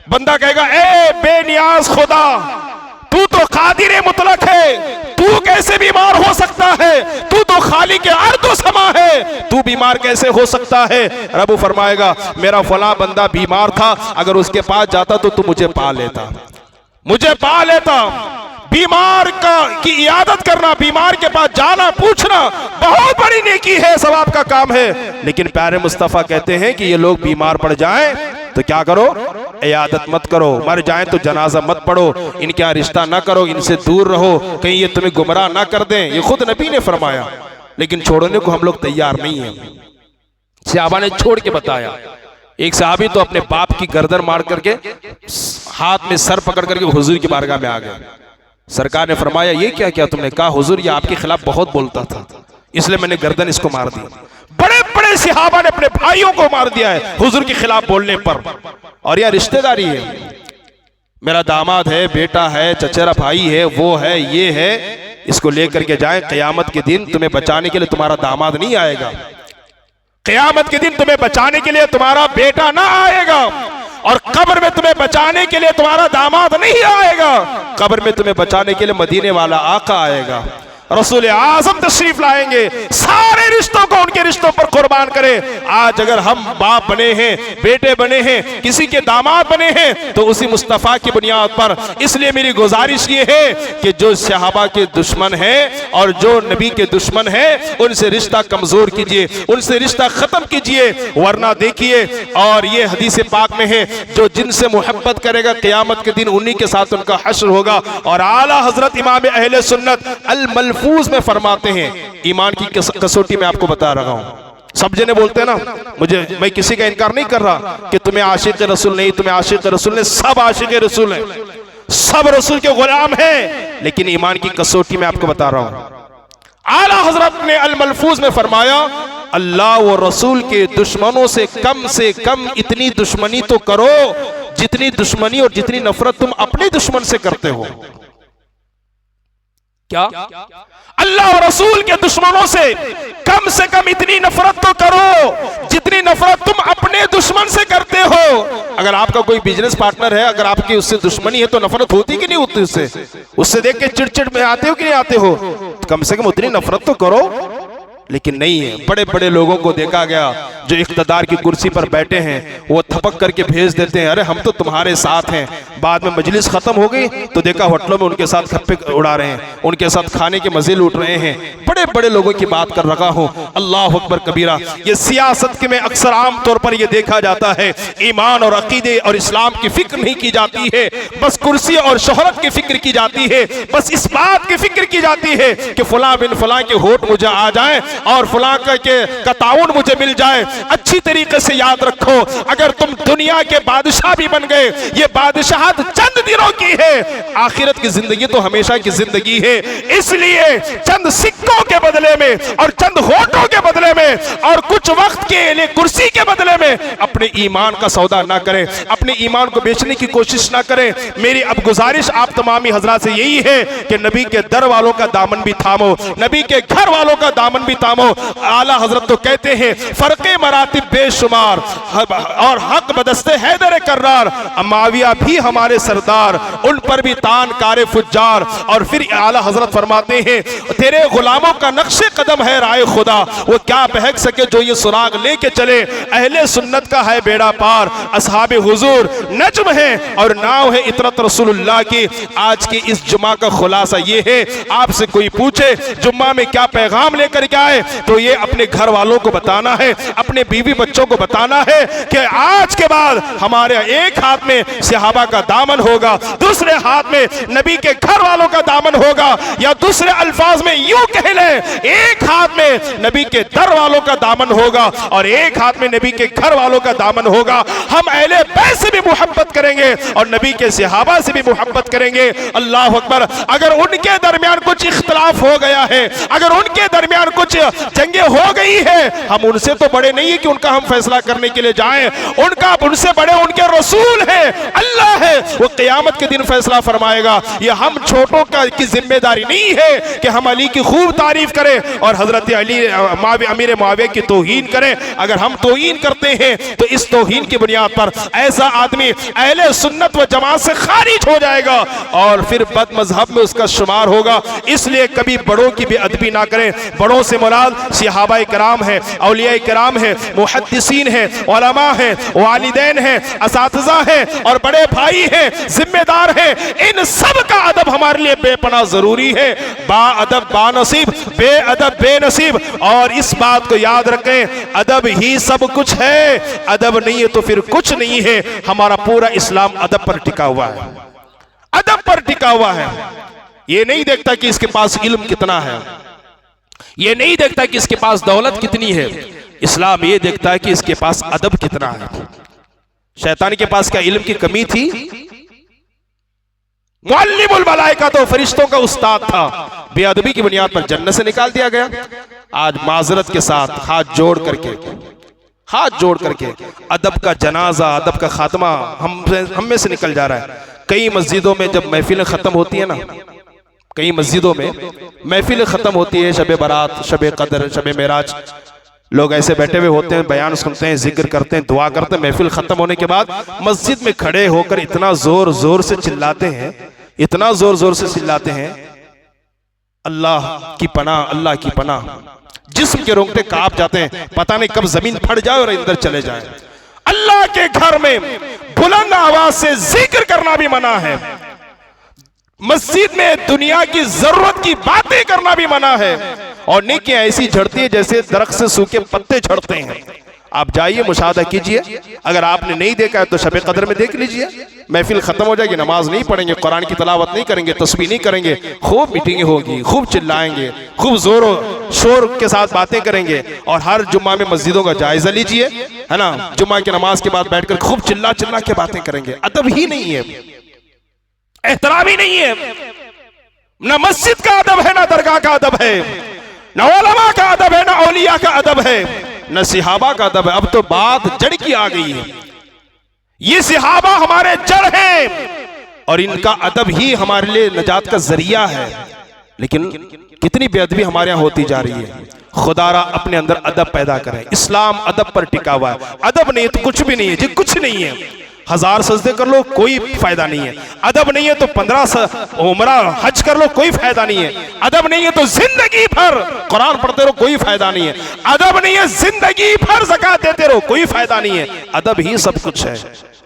बंदा कहेगा ए बेनियाज खुदा, तू तो कादिर मुतलक है, तू कैसे बीमार हो सकता है, तू तो खालिक अर्द व समा है, तू बीमार कैसे हो सकता है। रब फरमाएगा मेरा फला बंदा बीमार था, अगर उसके पास जाता तो तू मुझे पा लेता, मुझे पा लेता। बीमार की इयादत करना, बीमार के पास जाना, पूछना बहुत बड़ी नेकी है, सवाब का काम है। लेकिन प्यारे मुस्तफा कहते हैं कि ये लोग बीमार पड़ जाएं तो क्या करो, इयादत मत करो, मर जाएं तो जनाजा मत पढ़ो, इनके यहाँ रिश्ता ना करो, इनसे दूर रहो, कहीं ये तुम्हें गुमराह ना कर दें। ये खुद नबी ने फरमाया, लेकिन छोड़ने को हम लोग तैयार नहीं है। सहाबा ने छोड़ के बताया। एक सहाबी तो अपने बाप की गर्दन मार करके हाथ में सर पकड़ करके हुजूर की बारगाह में आ गए। सरकार ने फरमाया ये क्या किया तुमने। कहा हुजूर ये आपके खिलाफ बहुत बोलता था, इसलिए मैंने गर्दन इसको मार दी। बड़े बड़े सहाबा ने अपने भाइयों को मार दिया है हुजूर के खिलाफ बोलने पर। और यह रिश्तेदारी है, मेरा दामाद है, बेटा है, चचेरा भाई है, वो है, ये है, इसको लेकर के जाए। क़यामत के दिन तुम्हें बचाने के लिए तुम्हारा दामाद नहीं आएगा, क़यामत के दिन तुम्हें बचाने के लिए तुम्हारा बेटा ना आएगा, और कब्र में तुम्हें बचाने के लिए तुम्हारा दामाद नहीं आएगा, कब्र में तुम्हें बचाने के लिए मदीने वाला आका आएगा। रसूल आज़म तशरीफ लाएंगे, सारे रिश्तों को उनके रिश्तों पर कुर्बान करें। आज अगर हम बाप बने हैं, बेटे बने हैं, किसी के दामाद बने हैं तो उसी मुस्तफ़ा की बुनियाद पर। इसलिए मेरी गुजारिश ये है कि जो सहाबा के दुश्मन हैं और जो नबी के दुश्मन हैं उनसे रिश्ता कमजोर कीजिए, उनसे रिश्ता खत्म कीजिए, वरना देखिए। और ये हदीस पाक में है जो जिनसे मोहब्बत करेगा क़यामत के दिन उन्हीं के साथ उनका हश्र होगा। और आला हजरत इमाम अहले सुन्नत अल मलफूज में फरमाते हैं, ईमान की कसौटी में आपको बता रहा हूं। सब जने बोलते हैं ना, मैं किसी का इनकार नहीं कर रहा कि तुम्हें आशिक रसूल नहीं, तुम्हें आशिक रसूल नहीं, सब आशिक रसूल हैं, सब रसूल के गुलाम हैं। लेकिन ईमान की कसौटी में आपको बता रहा हूं। आला हजरत ने अल मलफूज में फरमाया अल्लाह व रसूल के दुश्मनों से कम इतनी दुश्मनी तो करो जितनी दुश्मनी और जितनी नफरत तुम अपने दुश्मन से करते हो। क्या अल्लाह और रसूल के दुश्मनों से कम इतनी नफरत तो करो जितनी नफरत तुम अपने दुश्मन से करते हो। अगर आपका कोई बिजनेस पार्टनर है, अगर आपकी उससे दुश्मनी है तो नफरत होती कि नहीं होती उससे देख के चिड़चिड़ में आते हो कि नहीं आते हो। कम से कम उतनी नफरत तो करो। लेकिन नहीं है। बड़े बड़े लोगों को देखा गया जो इख्तदार की कुर्सी पर बैठे हैं, वो थपक करके भेज देते हैं, अरे हम तो तुम्हारे साथ हैं। बाद में मजलिस खत्म हो गई तो देखा होटलों में उनके साथ खप्पे उड़ा रहे हैं, उनके साथ खाने के मजे लूट रहे हैं। बड़े बड़े लोगों की बात कर रहा हूँ, अल्लाह अकबर कबीरा। ये सियासत के में अक्सर आम तौर पर यह देखा जाता है, ईमान और अकीदे और इस्लाम की फिक्र नहीं की जाती है, बस कुर्सी और शोहरत की फिक्र की जाती है। बस इस बात की फिक्र की जाती है कि फला बिन फला के होठ मुझे आ जाए और फला का ताउन मुझे मिल जाए। अच्छी तरीके से याद रखो, अगर तुम दुनिया के बादशाह भी बन गए, ये बादशाहत चंद दिनों की है, आखिरत की जिंदगी तो हमेशा की जिंदगी है। इसलिए चंद सिक्कों के बदले में और चंद होठों जगहों के बदले में और कुछ वक्त के लिए कुर्सी के बदले में अपने ईमान का सौदा ना करें, अपने ईमान को बेचने की कोशिश ना करें। मेरी अब गुजारिश आप तमामी हजरात से यही है कि नबी के दर वालों का दामन भी थामो, नबी के घर वालों का दामन भी थामो। आला हजरत तो कहते हैं फर्के मरातिब बेशुमार और हक बदस्ते हैदर कर्रार, माविया भी हमारे सरदार, उन पर भी तान कारे फुज्जार। और फिर आला हजरत फरमाते हैं तेरे गुलामों का नक्शे कदम है राय खुदा, वो क्या बहक सके जो ये सुराग लेके चले। अहले सुन्नत का है बेड़ा पार, असहाबे हुजूर नज्म है और नाव है इतरत रसूलुल्लाह की। आज की इस जुमा का खुलासा ये है, आपसे कोई पूछे जुम्मा में क्या पैगाम लेकर के आए, तो ये अपने घर वालों को बताना है, अपने बीवी बच्चों को बताना है कि आज के बाद हमारे एक हाथ में सहाबा का दामन होगा, दूसरे हाथ में नबी के घर वालों का दामन होगा, या दूसरे अल्फाज में यूं कह ले एक हाथ में नबी के दर वालों का दामन होगा और एक हाथ में नबी के घर वालों का दामन होगा। हम अहले बैत से भी मोहब्बत करेंगे और नबी के सहाबा से भी मोहब्बत करेंगे। अल्लाह अकबर। अगर उनके दरमियान कुछ इख्तलाफ हो गया है, अगर उनके दरमियान कुछ जंगे हो गई है, हम उनसे तो बड़े नहीं है कि उनका हम फैसला करने के लिए जाएं। उनका उनसे बड़े उनके रसूल है, अल्लाह है, वो क़यामत के दिन फैसला फरमाएगा। ये हम छोटों का की जिम्मेदारी नहीं है कि हम अली की खूब तारीफ करें और हजरत अली अमीर मुआविया की तौहीन करें। अगर हम तौहीन करते हैं तो इस तौहीन की बुनियाद पर ऐसा आदमी अहले सुन्नत व जमात से खारिज हो जाएगा और फिर बद मजहब में उसका शुमार होगा। इसलिए कभी बड़ों की भी अदबी ना करें। बड़ों से मुराद सहाबाए किराम है, औलिया किराम है, मुहद्दिसीन है, उलमा है, वालिदैन है, असातिज़ा है और बड़े भाई हैं, जिम्मेदार हैं। इन सब का अदब हमारे लिए बेपनाह जरूरी है। बाअदब बानसीब, बेअदब बेनसीब। और इस बात को याद रखें, अदब ही सब कुछ है, अदब नहीं है तो फिर कुछ नहीं है। हमारा पूरा इस्लाम अदब पर टिका हुआ है, अदब पर टिका हुआ है। ये नहीं देखता कि इसके पास इल्म कितना है, ये नहीं देखता कि इसके पास दौलत कितनी है। इस्लाम ये देखता है कि इसके पास अदब कितना है। शैतान के पास क्या इल्म की कमी थी? मुअल्लिमुल मलाइका तो फरिश्तों का उस्ताद था, बेअदबी की बुनियाद पर जन्नत से निकाल दिया गया। आज माजरत के साथ हाथ जोड़ करके अदब का जनाजा, अदब का खात्मा हम में से निकल जा रहा है। कई मस्जिदों में जब महफिलें खत्म होती है ना, कई मस्जिदों में महफिलें खत्म होती है, शब बारात, शब कदर, शब मेराज, लोग ऐसे बैठे हुए होते हैं, बयान सुनते हैं, जिक्र करते हैं, दुआ करते हैं। महफिल खत्म होने के बाद मस्जिद में खड़े होकर इतना जोर जोर से चिल्लाते हैं, इतना जोर जोर से चिल्लाते हैं, अल्लाह की पनाह, अल्लाह की पनाह। जिस्म के रोंगटे कांप जाते हैं, पता नहीं कब जमीन फट जाए और अंदर चले जाए। अल्लाह के घर में बुलंद आवाज से जिक्र करना भी मना है। मस्जिद में दुनिया की जरूरत की बातें करना भी मना है। और नेकियां ऐसी झड़ती है जैसे दरख्त से सूखे पत्ते झड़ते हैं। आप जाइए, मुशाहदा कीजिए। अगर आपने नहीं देखा है तो शब कदर में देख लीजिए। महफिल खत्म हो जाएगी, नमाज नहीं पढ़ेंगे, कुरान की तिलावत नहीं करेंगे, तस्बीह नहीं करेंगे, खूब मीटिंगें होगी, खूब चिल्लाएंगे, खूब जोर शोर के साथ बातें करेंगे। और हर जुम्मा में मस्जिदों का जायजा लीजिए, है ना, जुम्मा की नमाज के बाद बैठकर खूब चिल्ला चिल्ला के बातें करेंगे। अदब ही नहीं है, एहतराम ही नहीं है। ना मस्जिद का अदब है, ना दरगाह का अदब है, ना उलमा का अदब है, ना औलिया का अदब है, न सहाबा का अदब है। अब तो बात जड़ की आ गई है। ये सहाबा हमारे जड़ हैं और इनका अदब ही हमारे लिए नजात का जरिया है। लेकिन कितनी बेअदबी हमारे यहाँ होती जा रही है। खुदारा अपने अंदर अदब पैदा करें। इस्लाम अदब पर टिका हुआ है। अदब नहीं है तो कुछ भी नहीं है जी, कुछ नहीं है। 1000 सजदे कर लो, कोई फायदा नहीं है। अदब नहीं है तो 15 उम्रा हज कर लो, कोई फायदा नहीं है। अदब नहीं है तो जिंदगी भर कुरान पढ़ते रहो, कोई फायदा नहीं है। अदब नहीं है, जिंदगी भर ज़कात देते रहो, कोई फायदा नहीं है। अदब ही सब कुछ है।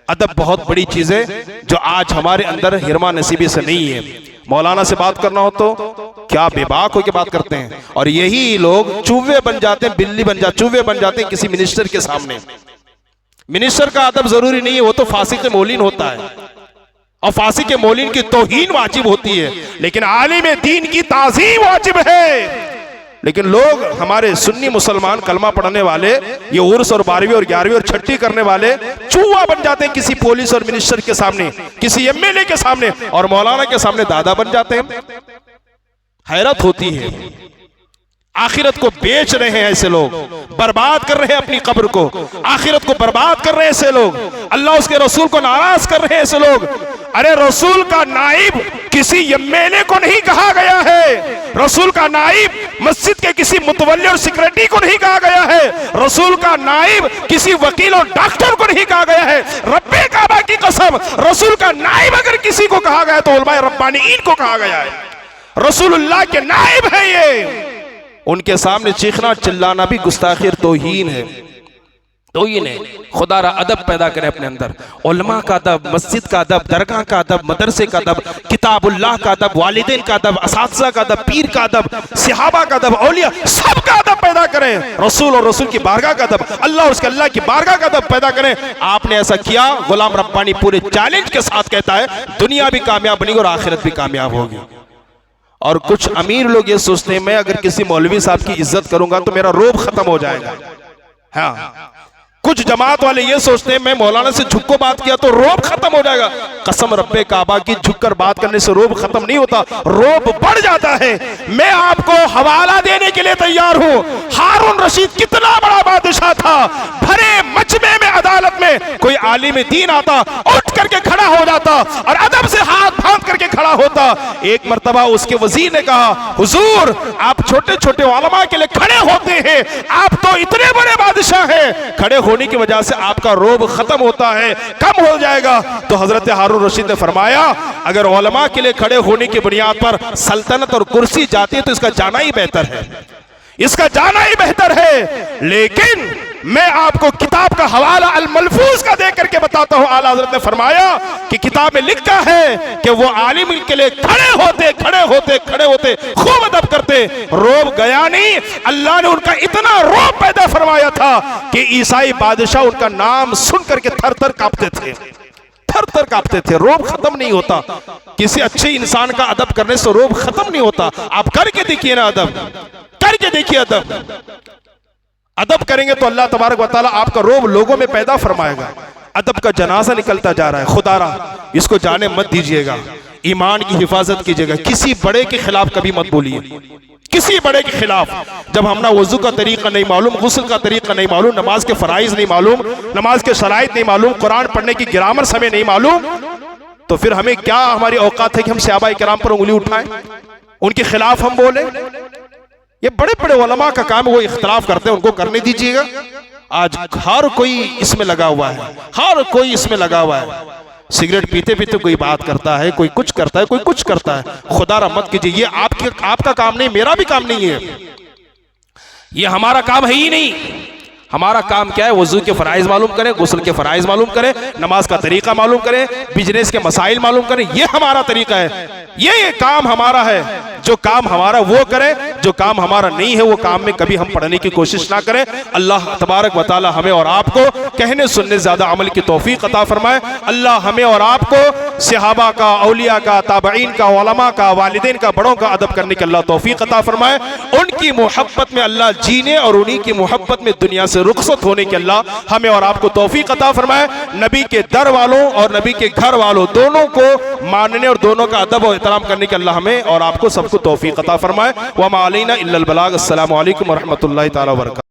अदब बहुत बड़ी चीज है जो आज हमारे अंदर हिरमा नसीबी से नहीं है। मौलाना से बात करना हो तो क्या बेबाक होकर बात करते हैं, और यही लोग चूहे बन जाते हैं, बिल्ली बन जाते, चूहे बन जाते हैं किसी मिनिस्टर के सामने। मिनिस्टर का अदब जरूरी नहीं है, वो तो फासिक मौलिन होता है और फासिक मौलिन की तौहीन वाजिब होती है, लेकिन आलिम दीन की ताज़ीम वाजिब है। लेकिन लोग हमारे सुन्नी मुसलमान कलमा पढ़ने वाले ये उर्स और 12वीं और 11वीं और छठी करने वाले चूहा बन जाते हैं किसी पुलिस और मिनिस्टर के सामने, किसी एमएलए के सामने, और मौलाना के सामने दादा बन जाते हैं। हैरत होती है। आखिरत को बेच रहे हैं ऐसे लोग, बर्बाद कर रहे हैं अपनी कब्र को, आखिरत को बर्बाद कर रहे हैं ऐसे लोग, अल्लाह उसके रसूल को नाराज कर रहे हैं ऐसे लोग। अरे रसूल का नाइब किसी एमएलए को नहीं कहा गया है, रसूल का नाइब मस्जिद के किसी मुतवल्ली और सेक्रेटरी को नहीं कहा गया है, रसूल का नाइब किसी वकील और डॉक्टर को नहीं कहा गया है। रब्बे काबा की कसम, रसूल का नाइब अगर किसी को कहा गया तो उलमाए रब्बानीन को कहा गया है। रसूलुल्लाह के नाइब है ये, उनके सामने चीखना चिल्लाना भी गुस्ताखी और तौहीन है। तौहीन है। खुदा रा अदब पैदा करें अपने अंदर, उलमा का अदब, मस्जिद का अदब, दरगाह का अदब, मदरसे का अदब, किताबुल्लाह का अदब, वालिदैन का अदब, असातिज़ा का अदब, पीर का अदब, सहाबा का अदब, औलिया सब का अदब पैदा करें। रसूल और रसूल की बारगाह का अदब, अल्लाह और उसके अल्लाह की बारगाह का अदब पैदा करें। आपने ऐसा किया, गुलाम रब्बानी पूरे चैलेंज के साथ कहता है दुनिया भी कामयाब बनेगी और आखिरत भी कामयाब होगी। और कुछ अमीर लोग ये सोचते हैं मैं अगर किसी मौलवी साहब की इज्जत करूंगा तो मेरा रोब खत्म हो जाएगा। हाँ, कुछ जमात वाले ये सोचते हैं मैं मौलाना से झुक को बात किया तो रोब खत्म हो जाएगा। कसम रब्बे काबा की, झुककर बात करने से रोब खत्म नहीं होता, रोब बढ़ जाता है। मैं आपको हवाला देने के लिए तैयार हूं। हारून रशीद कितना बड़ा बादशाह था, भरे मजमे में अदालत में कोई आलिम दीन आता, उठ करके खड़ा हो जाता और अदब से हाथ बांध करके खड़ा होता। एक मर्तबा उसके वजीर ने कहा हुजूर आप छोटे छोटे उलमा के लिए खड़े होते हैं, आप तो इतने बड़े बादशाह हैं, खड़े होने की वजह से आपका रोब खत्म होता है, कम हो जाएगा। तो हजरत हारून रशीद ने फरमाया अगर उलमा के लिए खड़े होने की बुनियाद पर सल्तनत और कुर्सी जाती है तो इसका जाना ही बेहतर है, इसका जाना ही बेहतर है। लेकिन मैं आपको किताब का हवाला अल मलफूज का दे करके बताता हूं। आला हजरत ने फरमाया कि किताब में लिखा है कि वो आलिम के लिए खड़े होते खूब अदब करते, रोब गया नहीं। अल्लाह ने उनका इतना रोब पैदा फरमाया था कि ईसाई बादशाह उनका नाम सुन करके थर थर कांपते थे, थर थर कांपते थे। रोब खत्म नहीं होता, किसी अच्छे इंसान का अदब करने से रोब खत्म नहीं होता। आप करके देखिए ना अदब, करके देखिए अदब। अदब करेंगे तो अल्लाह तबारक व तआला आपका रोब लोगों में पैदा फरमाएगा। अदब का जनाजा निकलता जा रहा है, खुदारा इसको जाने मत दीजिएगा, ईमान की हिफाजत कीजिएगा। किसी बड़े के खिलाफ कभी मत बोलिए, किसी बड़े के खिलाफ। जब हमना वजू का तरीका नहीं मालूम, गुस्ल का तरीका नहीं मालूम, नमाज के फराइज नहीं मालूम, नमाज के शराइत नहीं मालूम, कुरान पढ़ने की ग्रामर समय नहीं मालूम, तो फिर हमें क्या हमारी औकात है कि हम सहाबाए किराम पर उंगली उठाएं, उनके खिलाफ हम बोले। ये बड़े बड़े उलमा का काम है, वो इख्तिलाफ करते हैं, उनको करने दीजिएगा। आज हर कोई इसमें लगा हुआ है, हर कोई इसमें लगा हुआ है। सिगरेट पीते पीते कोई बात करता है, कोई कुछ करता है, कोई कुछ करता है। खुदा रहमत कीजिए, ये आपका काम नहीं, मेरा भी काम नहीं है, ये हमारा काम है ही नहीं। हमारा काम क्या है? वजू के फराइज मालूम करें, गुस्ल के फराइज मालूम करें, नमाज का तरीका मालूम करें, बिजनेस के मसाइल मालूम करें। ये हमारा तरीका है, ये काम हमारा है। जो काम हमारा वो करें, जो काम हमारा नहीं है वो काम में कभी हम पढ़ने की कोशिश ना करें। अल्लाह तबारक व तआला हमें और आपको कहने सुनने ज्यादा अमल की तौफीक अता फरमाए। अल्लाह हमें और आपको सहाबा का, औलिया का, ताबईन का, उलमा का, वालिदैन का, बड़ों का अदब करने की अल्लाह तौफीक अता फरमाए। उनकी मोहब्बत में अल्लाह जीने और उन्हीं की मोहब्बत में दुनिया से रुखसत होने की अल्लाह हमें और आपको तौफीक अता फरमाए। नबी के दर वालों और नबी के घर वालों दोनों को मानने और दोनों का अदब और एहतराम करने की अल्लाह हमें और आपको सबको तौफीक अता फरमाए। व मा अलैना इल्लल बलाग। अस्सलामु अलैकुम व रहमतुल्लाहि तआला व बरकातहू।